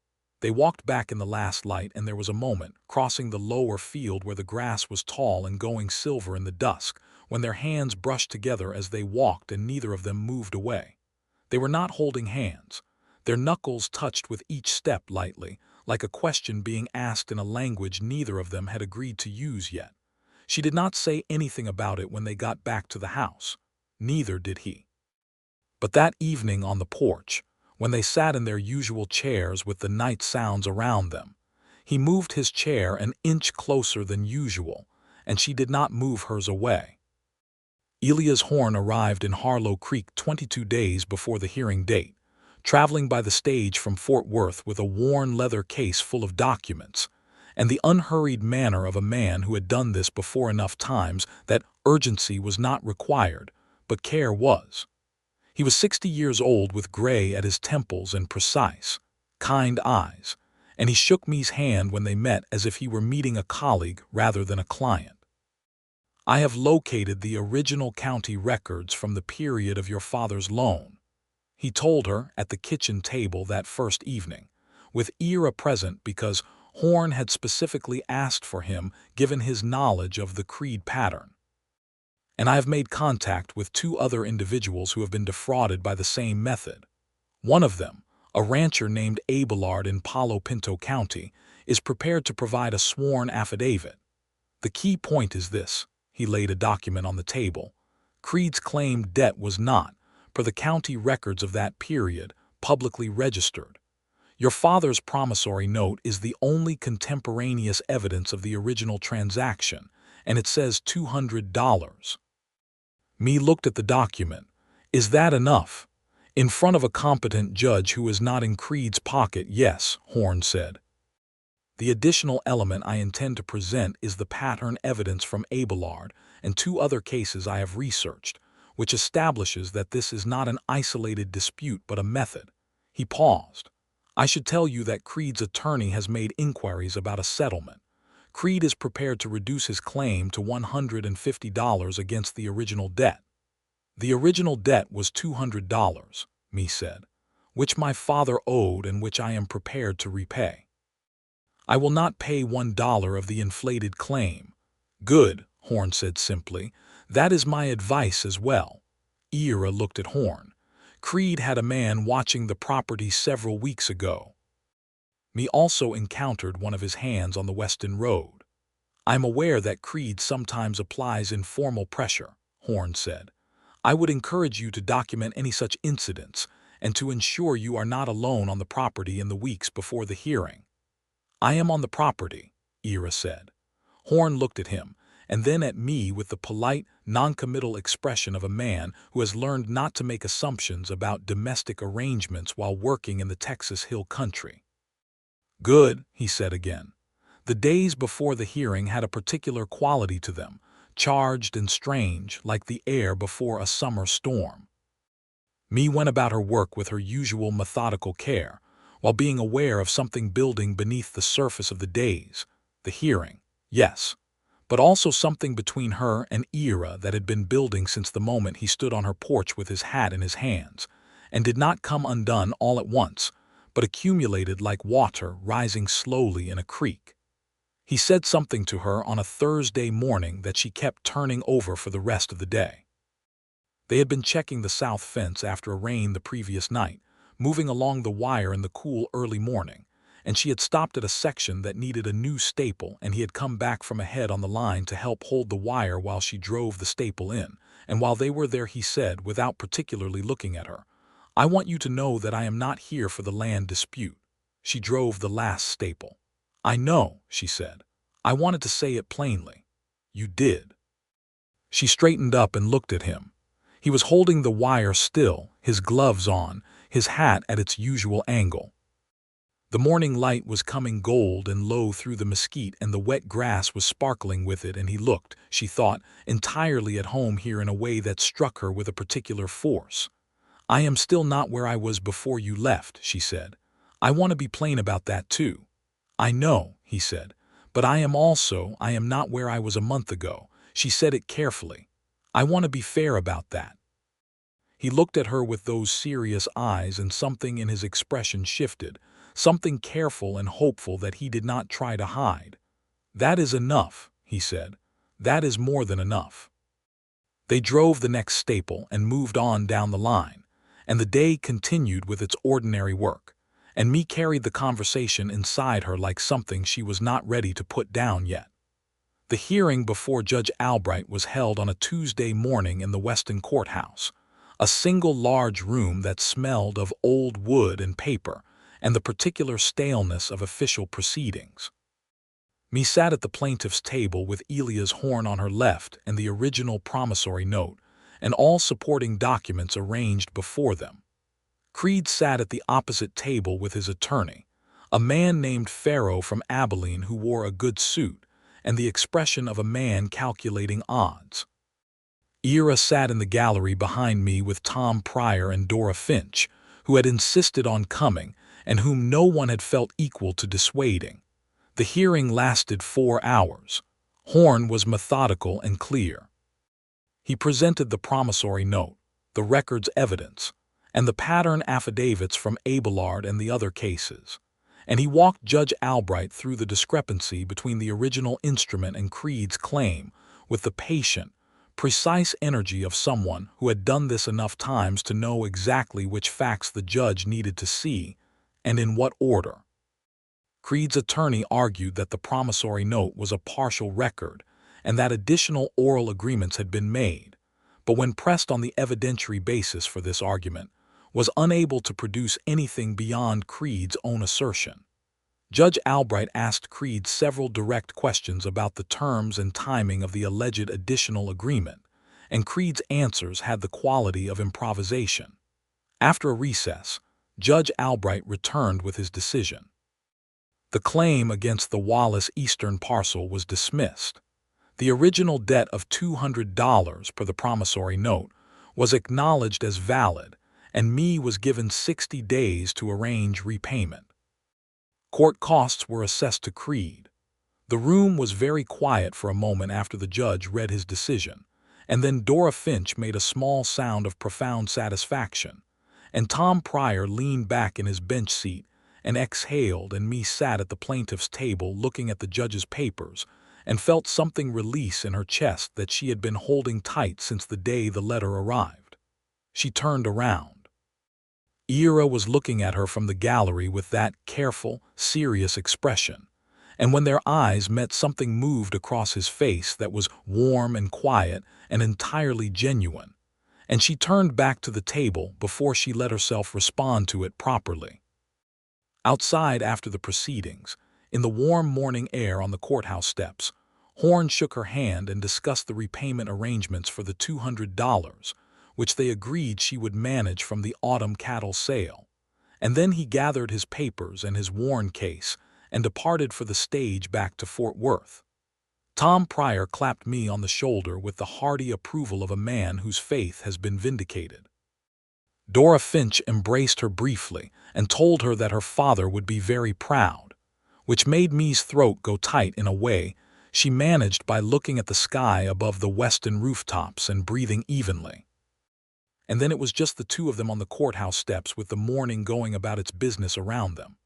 They walked back in the last light, and there was a moment, crossing the lower field where the grass was tall and going silver in the dusk, when their hands brushed together as they walked and neither of them moved away. They were not holding hands. Their knuckles touched with each step lightly, like a question being asked in a language neither of them had agreed to use yet. She did not say anything about it when they got back to the house. Neither did he. But that evening on the porch, when they sat in their usual chairs with the night sounds around them, he moved his chair an inch closer than usual, and she did not move hers away. Elia's Horn arrived in Harlow Creek 22 days before the hearing date, traveling by the stage from Fort Worth with a worn leather case full of documents, and the unhurried manner of a man who had done this before enough times that urgency was not required, but care was. He was 60 years old with gray at his temples and precise, kind eyes, and he shook Me's hand when they met as if he were meeting a colleague rather than a client. "I have located the original county records from the period of your father's loan," he told her at the kitchen table that first evening, with Ira present because Horn had specifically asked for him given his knowledge of the creed pattern. "And I have made contact with 2 other individuals who have been defrauded by the same method. One of them, a rancher named Abelard in Palo Pinto County, is prepared to provide a sworn affidavit. The key point is this," he laid a document on the table. "Creed's claimed debt was not, per the county records of that period, publicly registered. Your father's promissory note is the only contemporaneous evidence of the original transaction, and it says $200. Me looked at the document. "Is that enough?" "In front of a competent judge who is not in Creed's pocket, yes," Horn said. "The additional element I intend to present is the pattern evidence from Abelard and 2 other cases I have researched, which establishes that this is not an isolated dispute but a method." He paused. "I should tell you that Creed's attorney has made inquiries about a settlement. Creed is prepared to reduce his claim to $150 against the original debt." "The original debt was $200, Me said, "which my father owed and which I am prepared to repay." "I will not pay $1 of the inflated claim." "Good," Horn said simply. "That is my advice as well." Ira looked at Horn. "Creed had a man watching the property several weeks ago. Me also encountered one of his hands on the Weston Road." "I'm aware that Creed sometimes applies informal pressure," Horn said. "I would encourage you to document any such incidents and to ensure you are not alone on the property in the weeks before the hearing." "I am on the property," Ira said. Horn looked at him, and then at me with the polite, noncommittal expression of a man who has learned not to make assumptions about domestic arrangements while working in the Texas Hill Country. "Good," he said again. The days before the hearing had a particular quality to them, charged and strange, like the air before a summer storm. Me went about her work with her usual methodical care, while being aware of something building beneath the surface of the days, the hearing, yes, but also something between her and Ira that had been building since the moment he stood on her porch with his hat in his hands, and did not come undone all at once, but accumulated like water rising slowly in a creek. He said something to her on a Thursday morning that she kept turning over for the rest of the day. They had been checking the south fence after a rain the previous night, moving along the wire in the cool early morning, and she had stopped at a section that needed a new staple, and he had come back from ahead on the line to help hold the wire while she drove the staple in, and while they were there he said, without particularly looking at her, "I want you to know that I am not here for the land dispute." She drove the last staple. "I know," she said. "I wanted to say it plainly." "You did." She straightened up and looked at him. He was holding the wire still, his gloves on, his hat at its usual angle. The morning light was coming gold and low through the mesquite, and the wet grass was sparkling with it, and he looked, she thought, entirely at home here in a way that struck her with a particular force. "I am still not where I was before you left," she said. "I want to be plain about that too." "I know," he said, "but I am not where I was a month ago." She said it carefully. I want to be fair about that." He looked at her with those serious eyes, and something in his expression shifted, something careful and hopeful that he did not try to hide. "That is enough," he said. "That is more than enough." They drove the next staple and moved on down the line, and the day continued with its ordinary work, and me carried the conversation inside her like something she was not ready to put down yet. The hearing before Judge Albright was held on a Tuesday morning in the Weston Courthouse, a single large room that smelled of old wood and paper and the particular staleness of official proceedings. Me sat at the plaintiff's table with Elia's horn on her left and the original promissory note, and all supporting documents arranged before them. Creed sat at the opposite table with his attorney, a man named Farrow from Abilene who wore a good suit and the expression of a man calculating odds. Ira sat in the gallery behind me with Tom Pryor and Dora Finch, who had insisted on coming and whom no one had felt equal to dissuading. The hearing lasted 4 hours. Horn was methodical and clear. He presented the promissory note, the record's evidence, and the pattern affidavits from Abelard and the other cases, and he walked Judge Albright through the discrepancy between the original instrument and Creed's claim with the patient, precise energy of someone who had done this enough times to know exactly which facts the judge needed to see and in what order. Creed's attorney argued that the promissory note was a partial record and that additional oral agreements had been made, but when pressed on the evidentiary basis for this argument, was unable to produce anything beyond Creed's own assertion. Judge Albright asked Creed several direct questions about the terms and timing of the alleged additional agreement, and Creed's answers had the quality of improvisation. After a recess, Judge Albright returned with his decision. The claim against the Wallace Eastern parcel was dismissed. The original debt of $200 per the promissory note was acknowledged as valid, and me was given 60 days to arrange repayment. Court costs were assessed to Creed. The room was very quiet for a moment after the judge read his decision, and then Dora Finch made a small sound of profound satisfaction, and Tom Pryor leaned back in his bench seat and exhaled, and me sat at the plaintiff's table looking at the judge's papers and felt something release in her chest that she had been holding tight since the day the letter arrived. She turned around. Ira was looking at her from the gallery with that careful, serious expression, and when their eyes met, something moved across his face that was warm and quiet and entirely genuine, and she turned back to the table before she let herself respond to it properly. Outside after the proceedings, in the warm morning air on the courthouse steps, Horn shook her hand and discussed the repayment arrangements for the $200, which they agreed she would manage from the autumn cattle sale, and then he gathered his papers and his worn case and departed for the stage back to Fort Worth. Tom Pryor clapped me on the shoulder with the hearty approval of a man whose faith has been vindicated. Dora Finch embraced her briefly and told her that her father would be very proud, which made me's throat go tight in a way she managed by looking at the sky above the Weston rooftops and breathing evenly. And then it was just the two of them on the courthouse steps with the morning going about its business around them.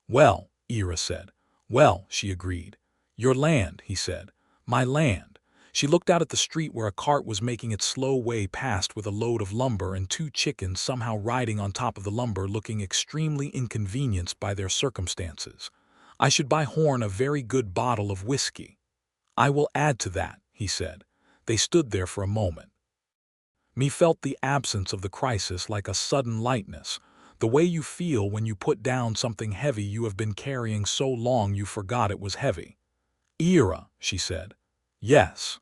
"Well," Ira said. "Well," she agreed. "Your land," he said. "My land." She looked out at the street where a cart was making its slow way past with a load of lumber and 2 chickens somehow riding on top of the lumber, looking extremely inconvenienced by their circumstances. "I should buy Horn a very good bottle of whiskey." "I will add to that," he said. They stood there for a moment. Me felt the absence of the crisis like a sudden lightness, the way you feel when you put down something heavy you have been carrying so long you forgot it was heavy. "Ira," she said. "Yes.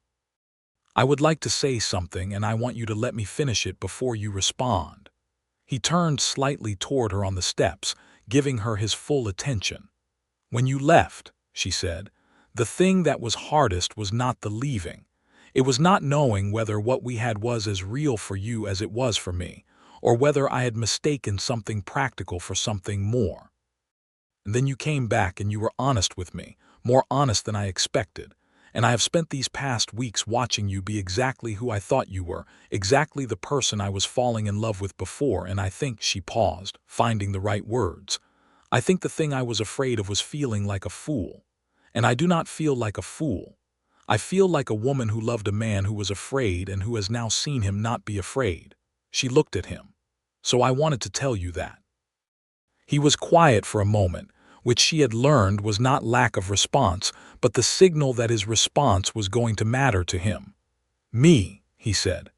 I would like to say something, and I want you to let me finish it before you respond." He turned slightly toward her on the steps, giving her his full attention. "When you left," she said, "the thing that was hardest was not the leaving. It was not knowing whether what we had was as real for you as it was for me, or whether I had mistaken something practical for something more. And then you came back and you were honest with me, more honest than I expected, and I have spent these past weeks watching you be exactly who I thought you were, exactly the person I was falling in love with before, and I think," she paused, finding the right words, "I think the thing I was afraid of was feeling like a fool. And I do not feel like a fool. I feel like a woman who loved a man who was afraid and who has now seen him not be afraid." She looked at him. "So I wanted to tell you that." He was quiet for a moment, which she had learned was not lack of response, but the signal that his response was going to matter to him. "Me," he said.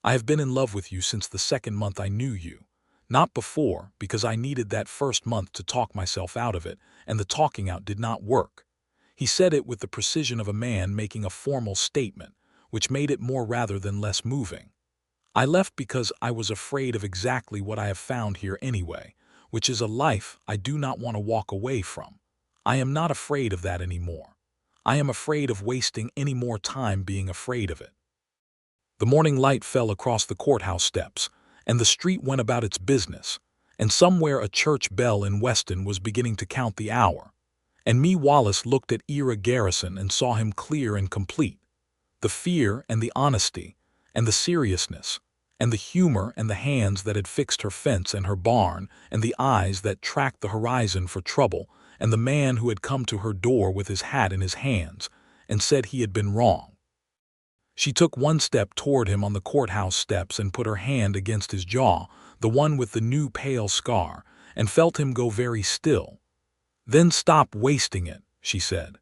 "I have been in love with you since the second month I knew you. Not before, because I needed that first month to talk myself out of it, and the talking out did not work." He said it with the precision of a man making a formal statement, which made it more rather than less moving. "I left because I was afraid of exactly what I have found here anyway, which is a life I do not want to walk away from. I am not afraid of that anymore. I am afraid of wasting any more time being afraid of it." The morning light fell across the courthouse steps, and the street went about its business, and somewhere a church bell in Weston was beginning to count the hour. And Mae Wallace looked at Ira Garrison and saw him clear and complete. The fear and the honesty, and the seriousness, and the humor and the hands that had fixed her fence and her barn, and the eyes that tracked the horizon for trouble, and the man who had come to her door with his hat in his hands, and said he had been wrong. She took one step toward him on the courthouse steps and put her hand against his jaw, the one with the new pale scar, and felt him go very still. "Then stop wasting it," she said.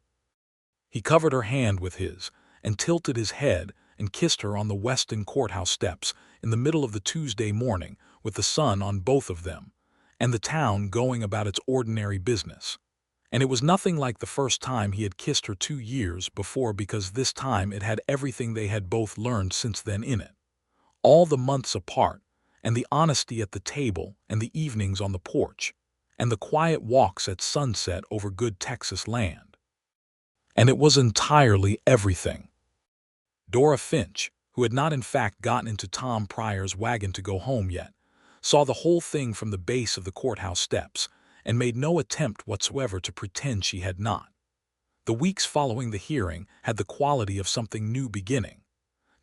He covered her hand with his, and tilted his head and kissed her on the Weston courthouse steps in the middle of the Tuesday morning, with the sun on both of them, and the town going about its ordinary business. And it was nothing like the first time he had kissed her 2 years before, because this time it had everything they had both learned since then in it. All the months apart, and the honesty at the table, and the evenings on the porch, and the quiet walks at sunset over good Texas land. And it was entirely everything. Dora Finch, who had not in fact gotten into Tom Pryor's wagon to go home yet, saw the whole thing from the base of the courthouse steps, and made no attempt whatsoever to pretend she had not. The weeks following the hearing had the quality of something new beginning,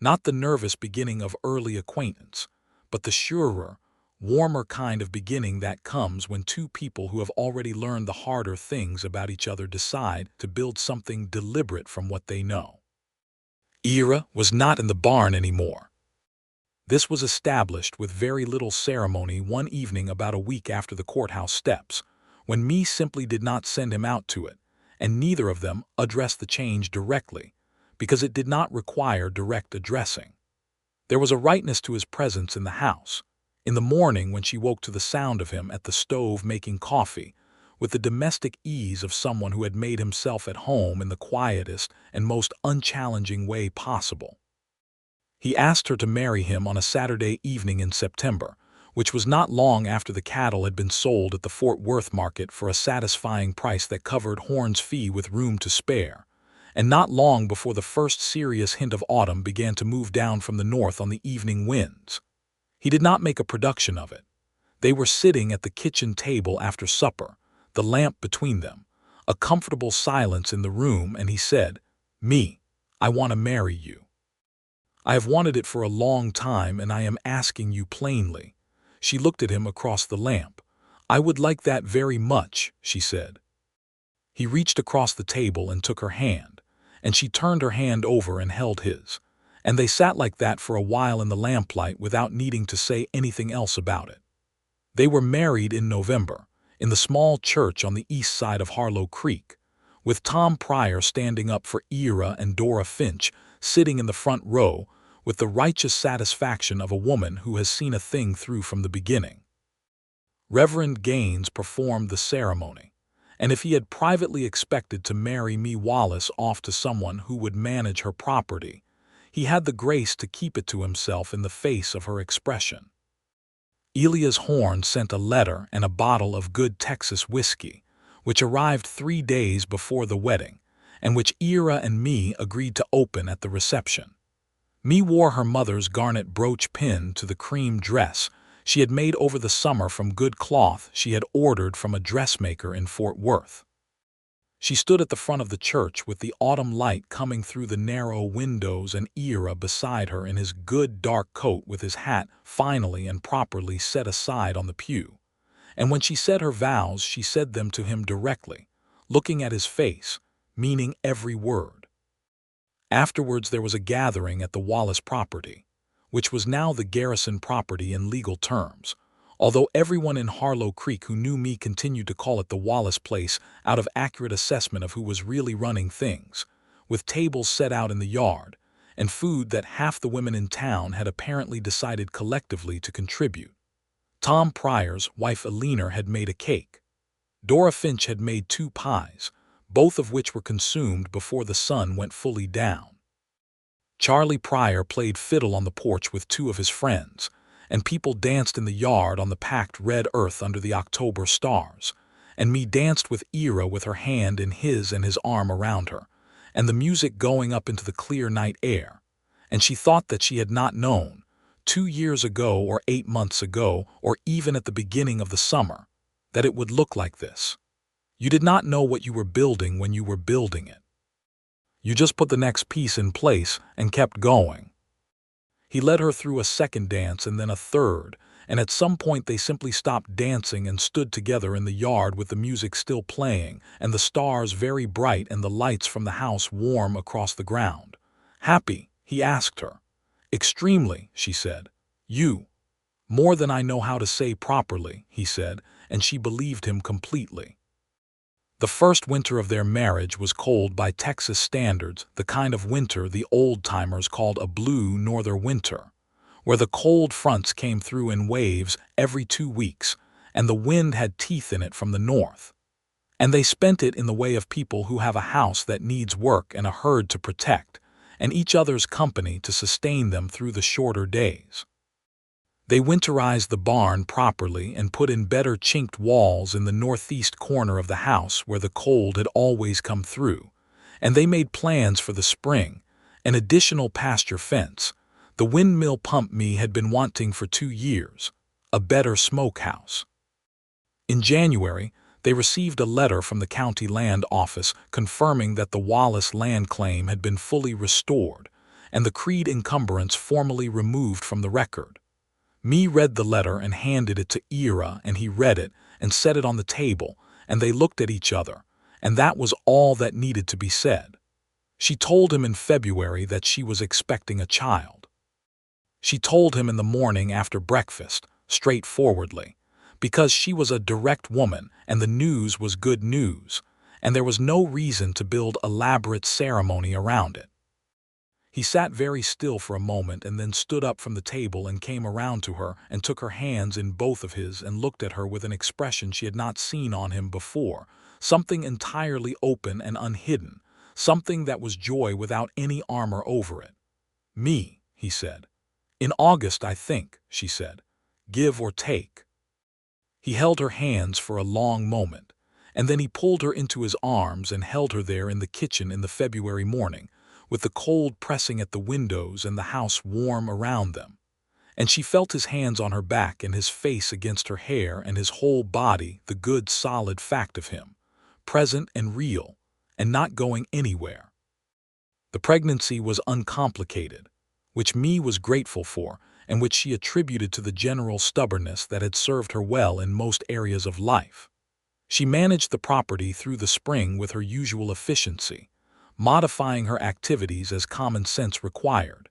not the nervous beginning of early acquaintance, but the surer, warmer kind of beginning that comes when two people who have already learned the harder things about each other decide to build something deliberate from what they know. Ira was not in the barn anymore. This was established with very little ceremony one evening about a week after the courthouse steps, when Mae simply did not send him out to it, and neither of them addressed the change directly, because it did not require direct addressing. There was a rightness to his presence in the house, in the morning when she woke to the sound of him at the stove making coffee, with the domestic ease of someone who had made himself at home in the quietest and most unchallenging way possible. He asked her to marry him on a Saturday evening in September, which was not long after the cattle had been sold at the Fort Worth market for a satisfying price that covered Horn's fee with room to spare, and not long before the first serious hint of autumn began to move down from the north on the evening winds. He did not make a production of it. They were sitting at the kitchen table after supper, the lamp between them, a comfortable silence in the room, and he said, "Mae, I want to marry you. I have wanted it for a long time, and I am asking you plainly." She looked at him across the lamp. "I would like that very much," she said. He reached across the table and took her hand, and she turned her hand over and held his, and they sat like that for a while in the lamplight without needing to say anything else about it. They were married in November, in the small church on the east side of Harlow Creek, with Tom Pryor standing up for Ira and Dora Finch sitting in the front row with the righteous satisfaction of a woman who has seen a thing through from the beginning. Reverend Gaines performed the ceremony, and if he had privately expected to marry Mae Wallace off to someone who would manage her property, he had the grace to keep it to himself in the face of her expression. Elias Horn sent a letter and a bottle of good Texas whiskey, which arrived 3 days before the wedding, and which Ira and Mae agreed to open at the reception. Mae wore her mother's garnet brooch pin to the cream dress she had made over the summer from good cloth she had ordered from a dressmaker in Fort Worth. She stood at the front of the church with the autumn light coming through the narrow windows and Ira beside her in his good dark coat with his hat finally and properly set aside on the pew. And when she said her vows, she said them to him directly, looking at his face, meaning every word. Afterwards there was a gathering at the Wallace property, which was now the Garrison property in legal terms, although everyone in Harlow Creek who knew me continued to call it the Wallace place out of accurate assessment of who was really running things, with tables set out in the yard, and food that half the women in town had apparently decided collectively to contribute. Tom Pryor's wife Eleanor had made a cake. Dora Finch had made 2 pies, both of which were consumed before the sun went fully down. Charlie Pryor played fiddle on the porch with 2 of his friends, and people danced in the yard on the packed red earth under the October stars, and me danced with Ira with her hand in his and his arm around her, and the music going up into the clear night air, and she thought that she had not known, 2 years ago or 8 months ago or even at the beginning of the summer, that it would look like this. You did not know what you were building when you were building it. You just put the next piece in place and kept going. He led her through a second dance and then a third, and at some point they simply stopped dancing and stood together in the yard with the music still playing and the stars very bright and the lights from the house warm across the ground. "Happy?" he asked her. "Extremely," she said. "You?" "More than I know how to say properly," he said, and she believed him completely. The first winter of their marriage was cold by Texas standards, the kind of winter the old-timers called a blue northern winter, where the cold fronts came through in waves every 2 weeks, and the wind had teeth in it from the north. And they spent it in the way of people who have a house that needs work and a herd to protect, and each other's company to sustain them through the shorter days. They winterized the barn properly and put in better chinked walls in the northeast corner of the house where the cold had always come through, and they made plans for the spring, an additional pasture fence, the windmill pump me had been wanting for 2 years, a better smokehouse. In January, they received a letter from the county land office confirming that the Wallace land claim had been fully restored and the Creed encumbrance formally removed from the record. Me read the letter and handed it to Ira, and he read it and set it on the table, and they looked at each other, and that was all that needed to be said. She told him in February that she was expecting a child. She told him in the morning after breakfast, straightforwardly, because she was a direct woman and the news was good news, and there was no reason to build elaborate ceremony around it. He sat very still for a moment and then stood up from the table and came around to her and took her hands in both of his and looked at her with an expression she had not seen on him before, something entirely open and unhidden, something that was joy without any armor over it. "Me," he said. "In August, I think," she said. "Give or take." He held her hands for a long moment, and then he pulled her into his arms and held her there in the kitchen in the February morning, with the cold pressing at the windows and the house warm around them. And she felt his hands on her back and his face against her hair and his whole body, the good solid fact of him, present and real, and not going anywhere. The pregnancy was uncomplicated, which me was grateful for, and which she attributed to the general stubbornness that had served her well in most areas of life. She managed the property through the spring with her usual efficiency, modifying her activities as common sense required,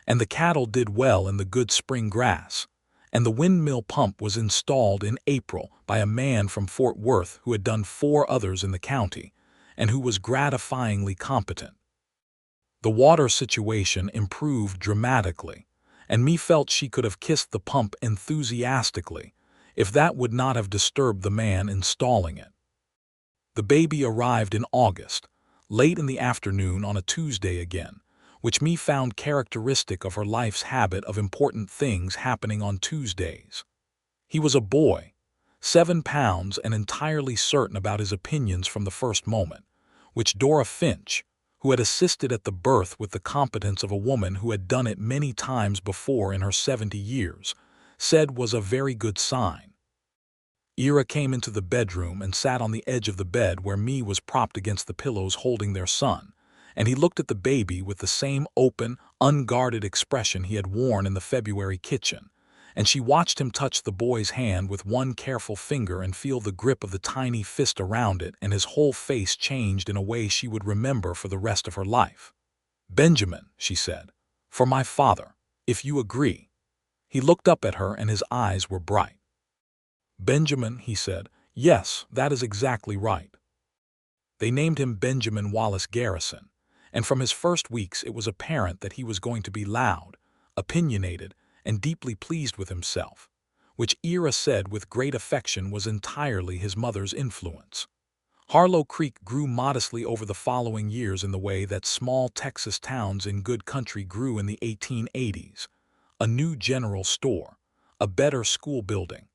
and the cattle did well in the good spring grass, and the windmill pump was installed in April by a man from Fort Worth who had done 4 others in the county, and who was gratifyingly competent. The water situation improved dramatically, and me felt she could have kissed the pump enthusiastically, if that would not have disturbed the man installing it. The baby arrived in August, late in the afternoon on a Tuesday again, which me found characteristic of her life's habit of important things happening on Tuesdays. He was a boy, 7 pounds and entirely certain about his opinions from the first moment, which Dora Finch, who had assisted at the birth with the competence of a woman who had done it many times before in her 70 years, said was a very good sign. Ira came into the bedroom and sat on the edge of the bed where Mee was propped against the pillows holding their son, and he looked at the baby with the same open, unguarded expression he had worn in the February kitchen, and she watched him touch the boy's hand with one careful finger and feel the grip of the tiny fist around it, and his whole face changed in a way she would remember for the rest of her life. "Benjamin," she said, "for my father, if you agree." He looked up at her and his eyes were bright. "Benjamin," he said, "yes, that is exactly right." They named him Benjamin Wallace Garrison, and from his first weeks it was apparent that he was going to be loud, opinionated, and deeply pleased with himself, which Ira said with great affection was entirely his mother's influence. Harlow Creek grew modestly over the following years in the way that small Texas towns in good country grew in the 1880s. A new general store, a better school building,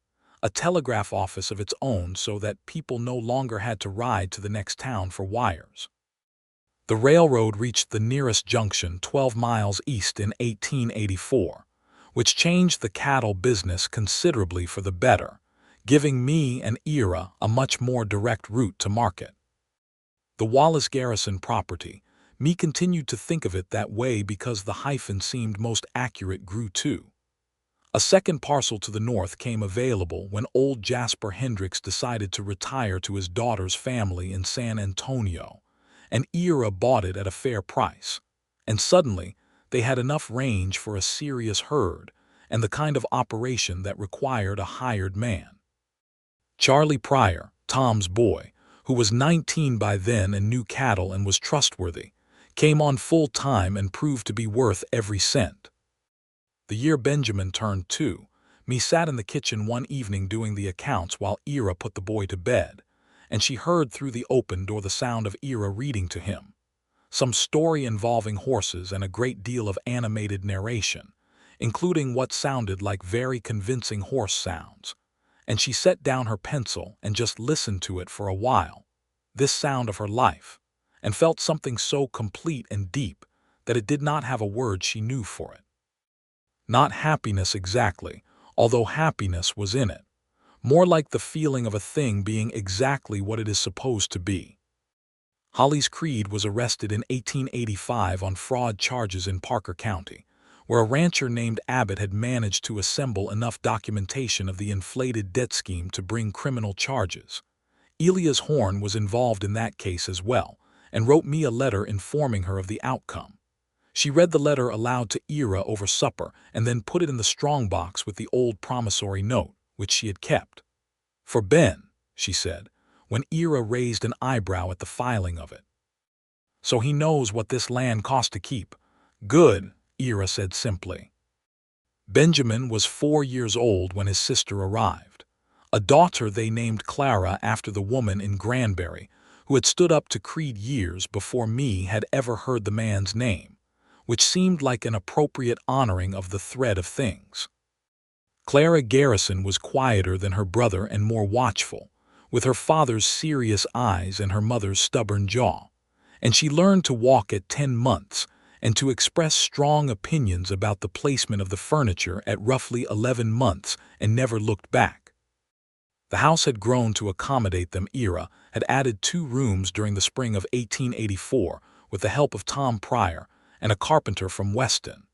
a telegraph office of its own so that people no longer had to ride to the next town for wires. The railroad reached the nearest junction 12 miles east in 1884, which changed the cattle business considerably for the better, giving Mee and Ira a much more direct route to market. The Wallace Garrison property, Mee continued to think of it that way because the hyphen seemed most accurate, grew too. A second parcel to the north came available when old Jasper Hendricks decided to retire to his daughter's family in San Antonio, and Ira bought it at a fair price. And suddenly, they had enough range for a serious herd and the kind of operation that required a hired man. Charlie Pryor, Tom's boy, who was 19 by then and knew cattle and was trustworthy, came on full-time and proved to be worth every cent. The year Benjamin turned 2, Mee sat in the kitchen one evening doing the accounts while Ira put the boy to bed, and she heard through the open door the sound of Ira reading to him. Some story involving horses and a great deal of animated narration, including what sounded like very convincing horse sounds, and she set down her pencil and just listened to it for a while, this sound of her life, and felt something so complete and deep that it did not have a word she knew for it. Not happiness exactly, although happiness was in it, more like the feeling of a thing being exactly what it is supposed to be. Hollis Creed was arrested in 1885 on fraud charges in Parker County, where a rancher named Abbott had managed to assemble enough documentation of the inflated debt scheme to bring criminal charges. Elias Horn was involved in that case as well, and wrote me a letter informing her of the outcome. She read the letter aloud to Ira over supper and then put it in the strongbox with the old promissory note, which she had kept. "For Ben," she said, when Ira raised an eyebrow at the filing of it. "So he knows what this land cost to keep." "Good," Ira said simply. Benjamin was 4 years old when his sister arrived, a daughter they named Clara after the woman in Granbury who had stood up to Creed years before Mee had ever heard the man's name, which seemed like an appropriate honoring of the thread of things. Clara Garrison was quieter than her brother and more watchful, with her father's serious eyes and her mother's stubborn jaw, and she learned to walk at 10 months and to express strong opinions about the placement of the furniture at roughly 11 months and never looked back. The house had grown to accommodate them. Ira had added 2 rooms during the spring of 1884 with the help of Tom Pryor and a carpenter from Weston,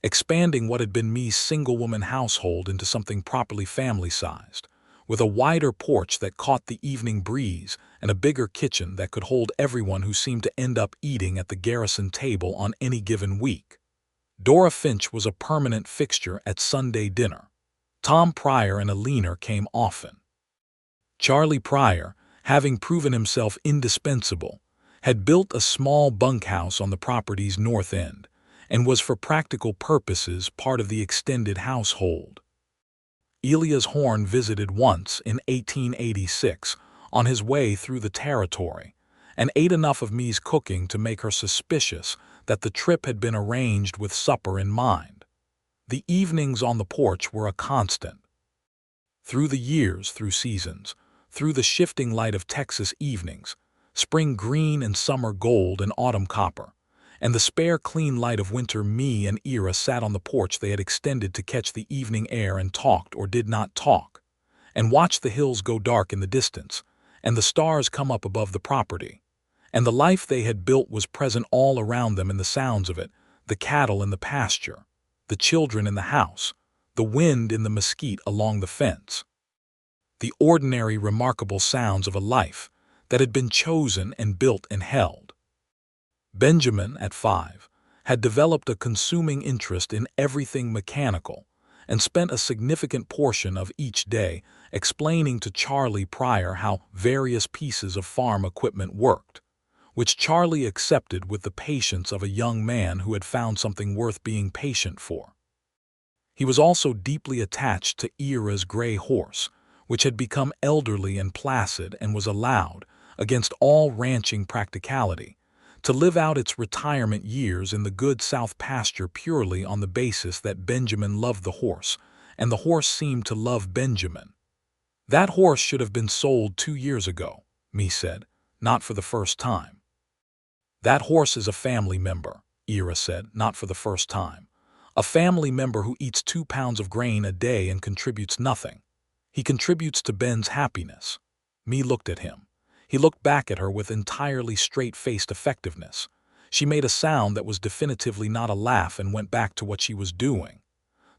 expanding what had been Mee's single-woman household into something properly family-sized, with a wider porch that caught the evening breeze and a bigger kitchen that could hold everyone who seemed to end up eating at the Garrison table on any given week. Dora Finch was a permanent fixture at Sunday dinner. Tom Pryor and a leaner came often. Charlie Pryor, having proven himself indispensable, had built a small bunkhouse on the property's north end and was for practical purposes part of the extended household. Elias Horn visited once in 1886 on his way through the territory and ate enough of Mee's cooking to make her suspicious that the trip had been arranged with supper in mind. The evenings on the porch were a constant. Through the years, through seasons, through the shifting light of Texas evenings, spring green and summer gold and autumn copper, and the spare clean light of winter, Mee and Ira sat on the porch they had extended to catch the evening air and talked or did not talk, and watch the hills go dark in the distance, and the stars come up above the property. And the life they had built was present all around them in the sounds of it, the cattle in the pasture, the children in the house, the wind in the mesquite along the fence. The ordinary, remarkable sounds of a life that had been chosen and built and held. Benjamin, at 5, had developed a consuming interest in everything mechanical and spent a significant portion of each day explaining to Charlie Pryor how various pieces of farm equipment worked, which Charlie accepted with the patience of a young man who had found something worth being patient for. He was also deeply attached to Ira's gray horse, which had become elderly and placid and was allowed, against all ranching practicality, to live out its retirement years in the good South pasture purely on the basis that Benjamin loved the horse, and the horse seemed to love Benjamin. "That horse should have been sold 2 years ago," Mae said, "not for the first time." "That horse is a family member," Ira said, "not for the first time. A family member who eats 2 pounds of grain a day and contributes nothing. He contributes to Ben's happiness." Mae looked at him. He looked back at her with entirely straight-faced effectiveness. She made a sound that was definitively not a laugh and went back to what she was doing.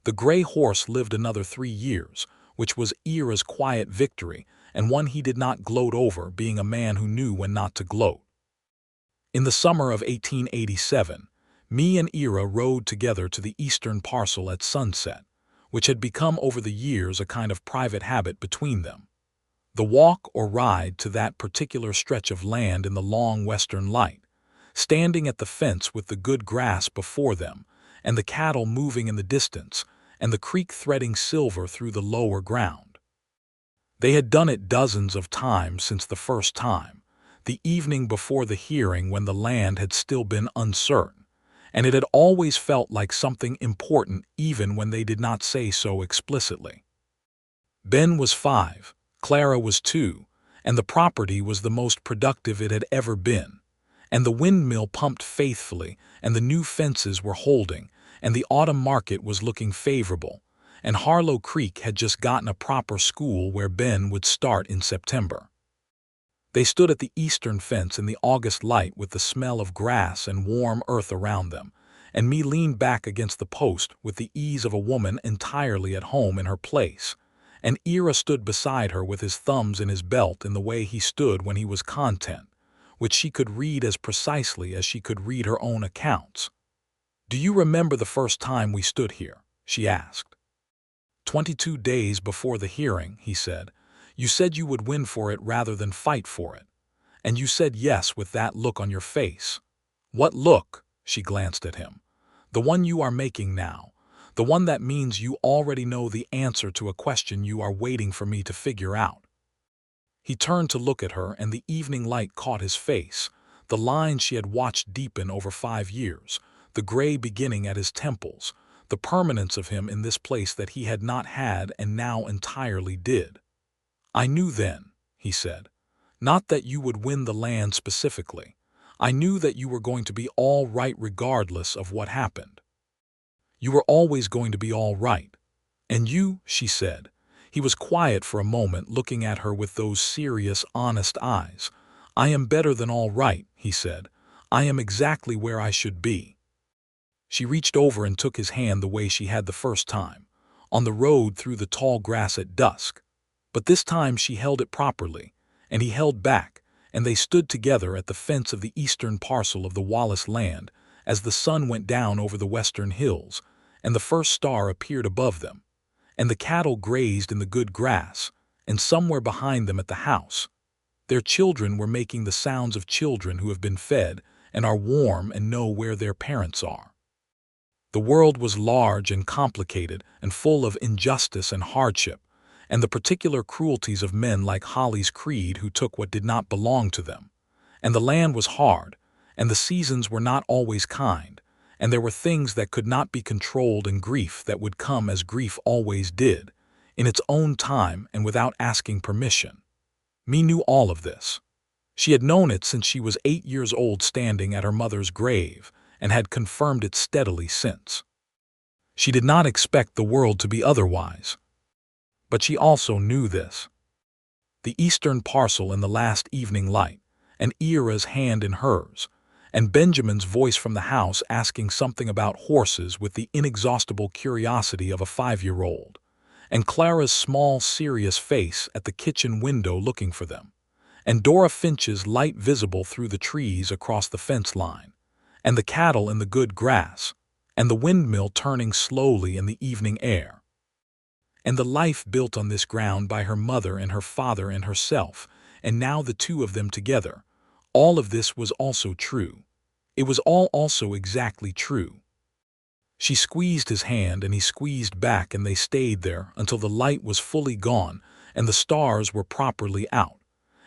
The gray horse lived another 3 years, which was Ira's quiet victory, and one he did not gloat over, being a man who knew when not to gloat. In the summer of 1887, Mae and Ira rode together to the eastern parcel at sunset, which had become over the years a kind of private habit between them. The walk or ride to that particular stretch of land in the long western light, standing at the fence with the good grass before them, and the cattle moving in the distance, and the creek threading silver through the lower ground. They had done it dozens of times since the first time, the evening before the hearing when the land had still been uncertain, and it had always felt like something important even when they did not say so explicitly. Ben was 5. Clara was 2, and the property was the most productive it had ever been, and the windmill pumped faithfully, and the new fences were holding, and the autumn market was looking favorable, and Harlow Creek had just gotten a proper school where Ben would start in September. They stood at the eastern fence in the August light with the smell of grass and warm earth around them, and Mae leaned back against the post with the ease of a woman entirely at home in her place, and Ira stood beside her with his thumbs in his belt in the way he stood when he was content, which she could read as precisely as she could read her own accounts. "Do you remember the first time we stood here?" she asked. 22 days before the hearing," he said. "You said you would win for it rather than fight for it. And you said yes with that look on your face." "What look?" She glanced at him. "The one you are making now. The one that means you already know the answer to a question you are waiting for me to figure out." He turned to look at her, and the evening light caught his face, the lines she had watched deepen over 5 years, the gray beginning at his temples, the permanence of him in this place that he had not had and now entirely did. "I knew then," he said, "not that you would win the land specifically. I knew that you were going to be all right regardless of what happened. You were always going to be all right. And you," she said. He was quiet for a moment, looking at her with those serious, honest eyes. "I am better than all right," he said. "I am exactly where I should be." She reached over and took his hand the way she had the first time, on the road through the tall grass at dusk. But this time she held it properly, and he held back, and they stood together at the fence of the eastern parcel of the Wallace land as the sun went down over the western hills, and the first star appeared above them, and the cattle grazed in the good grass, and somewhere behind them at the house, their children were making the sounds of children who have been fed and are warm and know where their parents are. The world was large and complicated and full of injustice and hardship, and the particular cruelties of men like Holly's Creed who took what did not belong to them. And the land was hard, and the seasons were not always kind, and there were things that could not be controlled, and grief that would come as grief always did, in its own time and without asking permission. Mae knew all of this. She had known it since she was 8 years old, standing at her mother's grave, and had confirmed it steadily since. She did not expect the world to be otherwise. But she also knew this. The eastern parcel in the last evening light, and Ira's hand in hers, and Benjamin's voice from the house asking something about horses with the inexhaustible curiosity of a 5-year-old, and Clara's small, serious face at the kitchen window looking for them, and Dora Finch's light visible through the trees across the fence line, and the cattle in the good grass, and the windmill turning slowly in the evening air, and the life built on this ground by her mother and her father and herself, and now the two of them together. All of this was also true. It was all also exactly true. She squeezed his hand and he squeezed back, and they stayed there until the light was fully gone and the stars were properly out.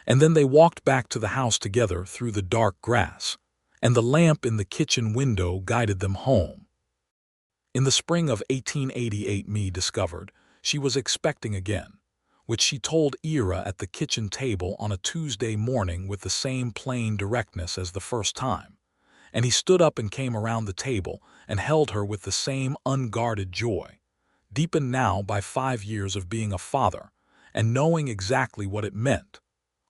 And then they walked back to the house together through the dark grass, and the lamp in the kitchen window guided them home. In the spring of 1888, Mae discovered she was expecting again, which she told Ira at the kitchen table on a Tuesday morning with the same plain directness as the first time. And he stood up and came around the table and held her with the same unguarded joy, deepened now by 5 years of being a father and knowing exactly what it meant,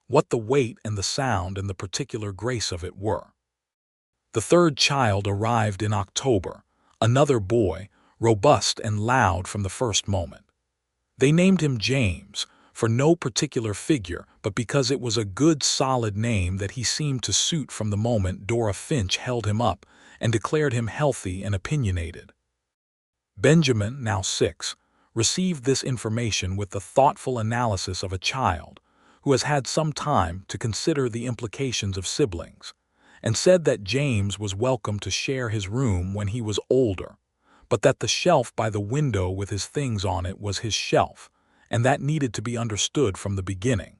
what the weight and the sound and the particular grace of it were. The third child arrived in October, another boy, robust and loud from the first moment. They named him James, for no particular figure, but because it was a good solid name that he seemed to suit from the moment Dora Finch held him up and declared him healthy and opinionated. Benjamin, now 6, received this information with the thoughtful analysis of a child who has had some time to consider the implications of siblings, and said that James was welcome to share his room when he was older, but that the shelf by the window with his things on it was his shelf, and that needed to be understood from the beginning.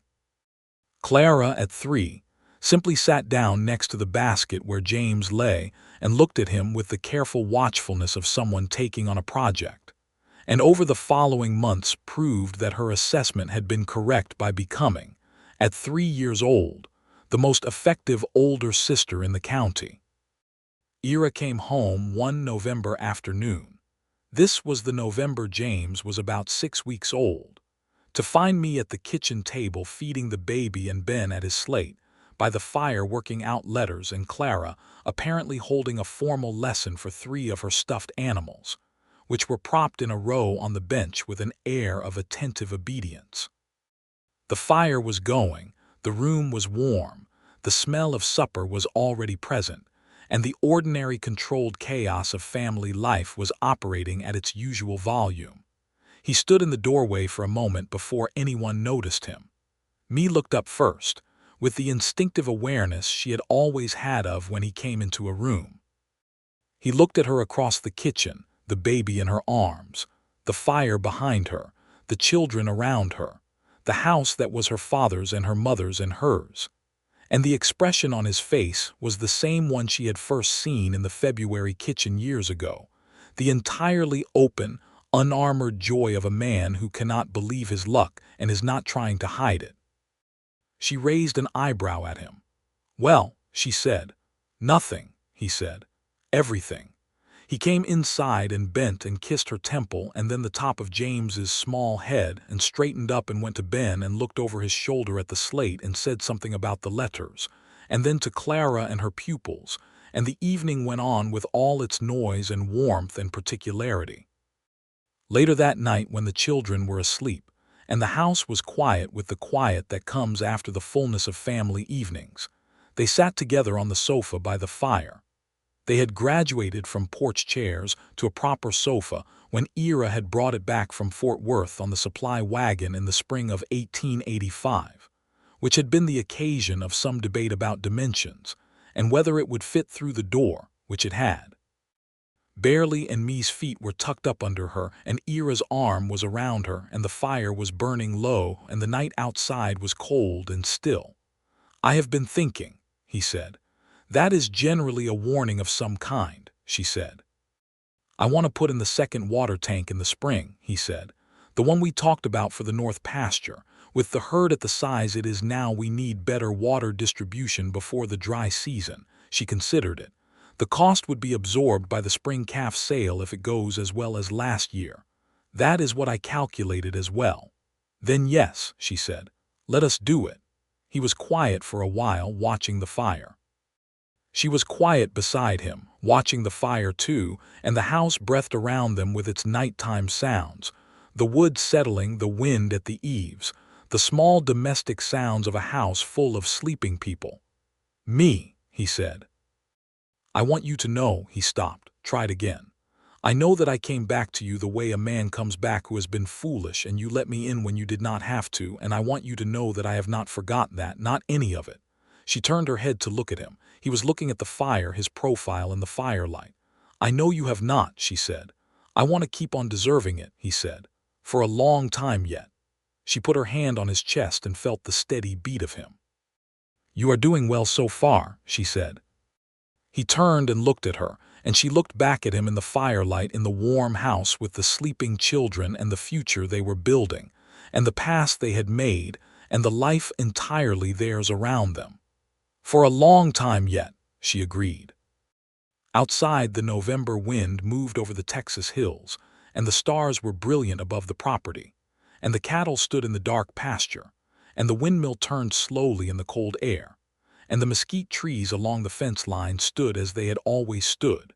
Clara, at 3, simply sat down next to the basket where James lay and looked at him with the careful watchfulness of someone taking on a project, and over the following months proved that her assessment had been correct by becoming, at 3 years old, the most effective older sister in the county. Ira came home one November afternoon. This was the November James was about 6 weeks old, to find me at the kitchen table feeding the baby and Ben at his slate, by the fire working out letters, and Clara apparently holding a formal lesson for 3 of her stuffed animals, which were propped in a row on the bench with an air of attentive obedience. The fire was going, the room was warm, the smell of supper was already present, and the ordinary controlled chaos of family life was operating at its usual volume. He stood in the doorway for a moment before anyone noticed him. Mae looked up first, with the instinctive awareness she had always had of when he came into a room. He looked at her across the kitchen, the baby in her arms, the fire behind her, the children around her, the house that was her father's and her mother's and hers. And the expression on his face was the same one she had first seen in the February kitchen years ago, the entirely open, unarmored joy of a man who cannot believe his luck and is not trying to hide it. She raised an eyebrow at him. "Well," she said. "Nothing," he said. "Everything." He came inside and bent and kissed her temple and then the top of James's small head, and straightened up and went to Ben and looked over his shoulder at the slate and said something about the letters, and then to Clara and her pupils, and the evening went on with all its noise and warmth and particularity. Later that night, when the children were asleep, and the house was quiet with the quiet that comes after the fullness of family evenings, they sat together on the sofa by the fire. They had graduated from porch chairs to a proper sofa when Ira had brought it back from Fort Worth on the supply wagon in the spring of 1885, which had been the occasion of some debate about dimensions and whether it would fit through the door, which it had. Barely, and Mae's feet were tucked up under her, and Ira's arm was around her, and the fire was burning low, and the night outside was cold and still. "I have been thinking," he said. "That is generally a warning of some kind," she said. "I want to put in the second water tank in the spring," he said. "The one we talked about for the north pasture. With the herd at the size it is now, we need better water distribution before the dry season." She considered it. "The cost would be absorbed by the spring calf sale if it goes as well as last year." "That is what I calculated as well," "Then yes," she said. "Let us do it." He was quiet for a while, watching the fire. She was quiet beside him, watching the fire too, and the house breathed around them with its nighttime sounds, the wood settling, the wind at the eaves, the small domestic sounds of a house full of sleeping people. "Me," he said. "I want you to know," he stopped, tried again. "I know that I came back to you the way a man comes back who has been foolish, and you let me in when you did not have to, and I want you to know that I have not forgotten that, not any of it." She turned her head to look at him. He was looking at the fire, his profile in the firelight. "I know you have not," she said. "I want to keep on deserving it," he said, "for a long time yet." She put her hand on his chest and felt the steady beat of him. "You are doing well so far," she said. He turned and looked at her, and she looked back at him in the firelight, in the warm house with the sleeping children and the future they were building, and the past they had made, and the life entirely theirs around them. "For a long time yet," she agreed. Outside, the November wind moved over the Texas hills, and the stars were brilliant above the property, and the cattle stood in the dark pasture, and the windmill turned slowly in the cold air, and the mesquite trees along the fence line stood as they had always stood,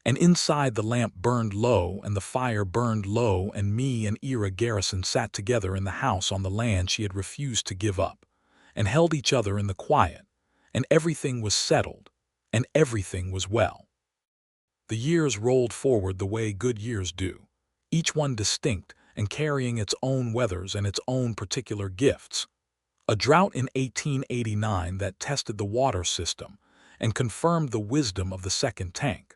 and inside the lamp burned low and the fire burned low, and me and Ira Garrison sat together in the house on the land she had refused to give up, and held each other in the quiet, and everything was settled, and everything was well. The years rolled forward the way good years do, each one distinct and carrying its own weathers and its own particular gifts. A drought in 1889 that tested the water system and confirmed the wisdom of the second tank.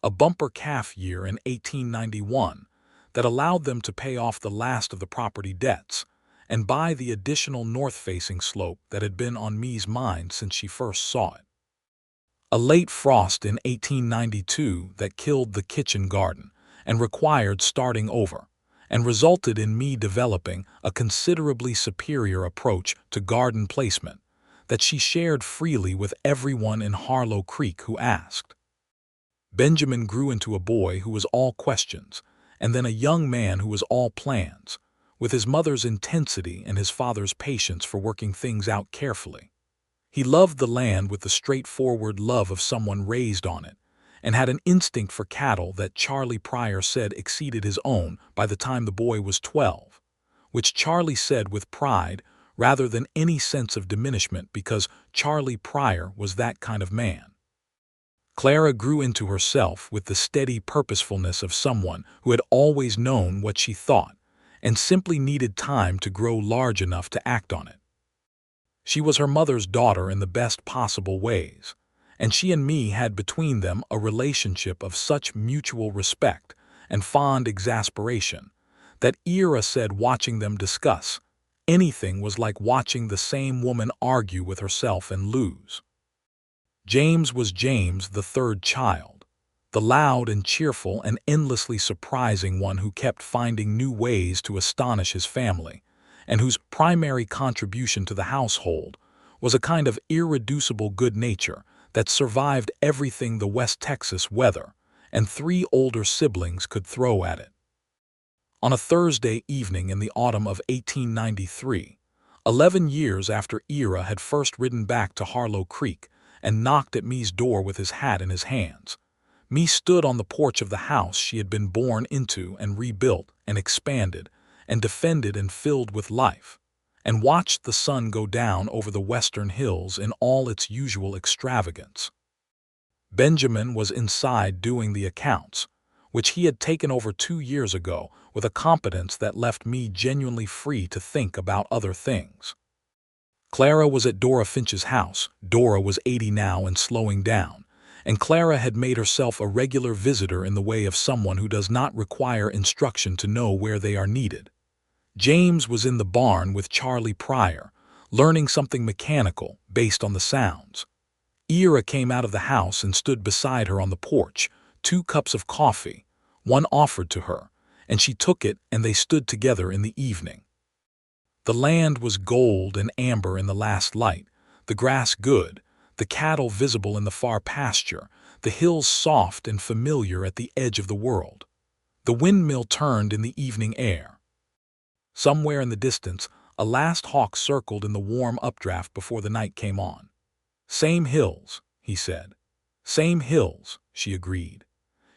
A bumper calf year in 1891 that allowed them to pay off the last of the property debts and buy the additional north-facing slope that had been on Me's mind since she first saw it. A late frost in 1892 that killed the kitchen garden and required starting over, and resulted in me developing a considerably superior approach to garden placement that she shared freely with everyone in Harlow Creek who asked. Benjamin grew into a boy who was all questions, and then a young man who was all plans, with his mother's intensity and his father's patience for working things out carefully. He loved the land with the straightforward love of someone raised on it, and had an instinct for cattle that Charlie Pryor said exceeded his own by the time the boy was 12, which Charlie said with pride rather than any sense of diminishment because Charlie Pryor was that kind of man. Clara grew into herself with the steady purposefulness of someone who had always known what she thought and simply needed time to grow large enough to act on it. She was her mother's daughter in the best possible ways, and she and me had between them a relationship of such mutual respect and fond exasperation that Ira said watching them discuss anything was like watching the same woman argue with herself and lose. James was James, the third child, the loud and cheerful and endlessly surprising one who kept finding new ways to astonish his family, and whose primary contribution to the household was a kind of irreducible good nature that survived everything the West Texas weather and 3 older siblings could throw at it. On a Thursday evening in the autumn of 1893, 11 years after Ira had first ridden back to Harlow Creek and knocked at Me's door with his hat in his hands, Me stood on the porch of the house she had been born into and rebuilt and expanded and defended and filled with life, and watched the sun go down over the western hills in all its usual extravagance. Benjamin was inside doing the accounts, which he had taken over 2 years ago with a competence that left me genuinely free to think about other things. Clara was at Dora Finch's house. Dora was 80 now and slowing down, and Clara had made herself a regular visitor in the way of someone who does not require instruction to know where they are needed. James was in the barn with Charlie Pryor, learning something mechanical based on the sounds. Ira came out of the house and stood beside her on the porch, 2 cups of coffee, one offered to her, and she took it, and they stood together in the evening. The land was gold and amber in the last light, the grass good, the cattle visible in the far pasture, the hills soft and familiar at the edge of the world. The windmill turned in the evening air. Somewhere in the distance, a last hawk circled in the warm updraft before the night came on. "Same hills," he said. "Same hills," she agreed.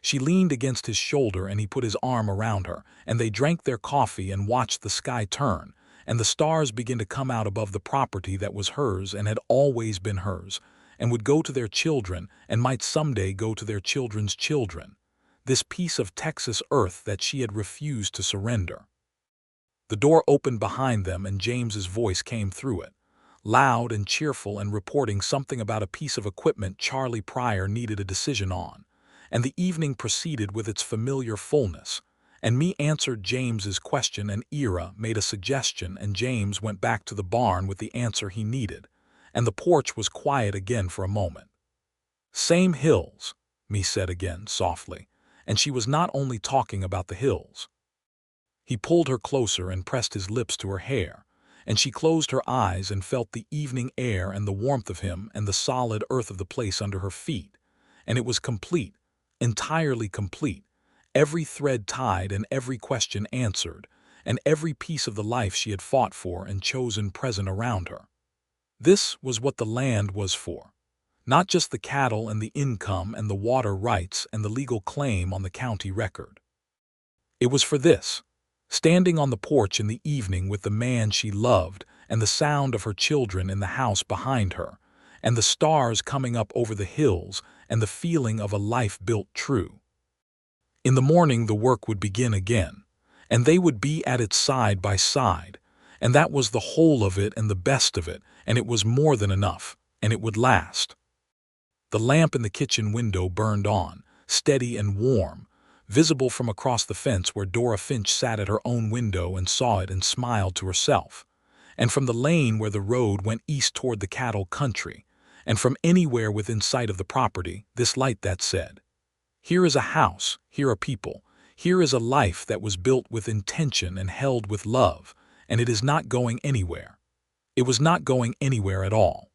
She leaned against his shoulder and he put his arm around her, and they drank their coffee and watched the sky turn, and the stars begin to come out above the property that was hers and had always been hers, and would go to their children and might someday go to their children's children. This piece of Texas earth that she had refused to surrender. The door opened behind them and James's voice came through it, loud and cheerful and reporting something about a piece of equipment Charlie Pryor needed a decision on. And the evening proceeded with its familiar fullness, and me answered James's question and Ira made a suggestion and James went back to the barn with the answer he needed, and the porch was quiet again for a moment. "Same hills," me said again softly, and she was not only talking about the hills. He pulled her closer and pressed his lips to her hair, and she closed her eyes and felt the evening air and the warmth of him and the solid earth of the place under her feet, and it was complete. Entirely complete, every thread tied and every question answered, and every piece of the life she had fought for and chosen present around her. This was what the land was for. Not just the cattle and the income and the water rights and the legal claim on the county record. It was for this, standing on the porch in the evening with the man she loved and the sound of her children in the house behind her, and the stars coming up over the hills and the feeling of a life built true. In the morning the work would begin again, and they would be at it side by side, and that was the whole of it and the best of it, and it was more than enough, and it would last. The lamp in the kitchen window burned on, steady and warm, visible from across the fence where Dora Finch sat at her own window and saw it and smiled to herself, and from the lane where the road went east toward the cattle country, and from anywhere within sight of the property, this light that said, "Here is a house, here are people, here is a life that was built with intention and held with love, and it is not going anywhere." It was not going anywhere at all.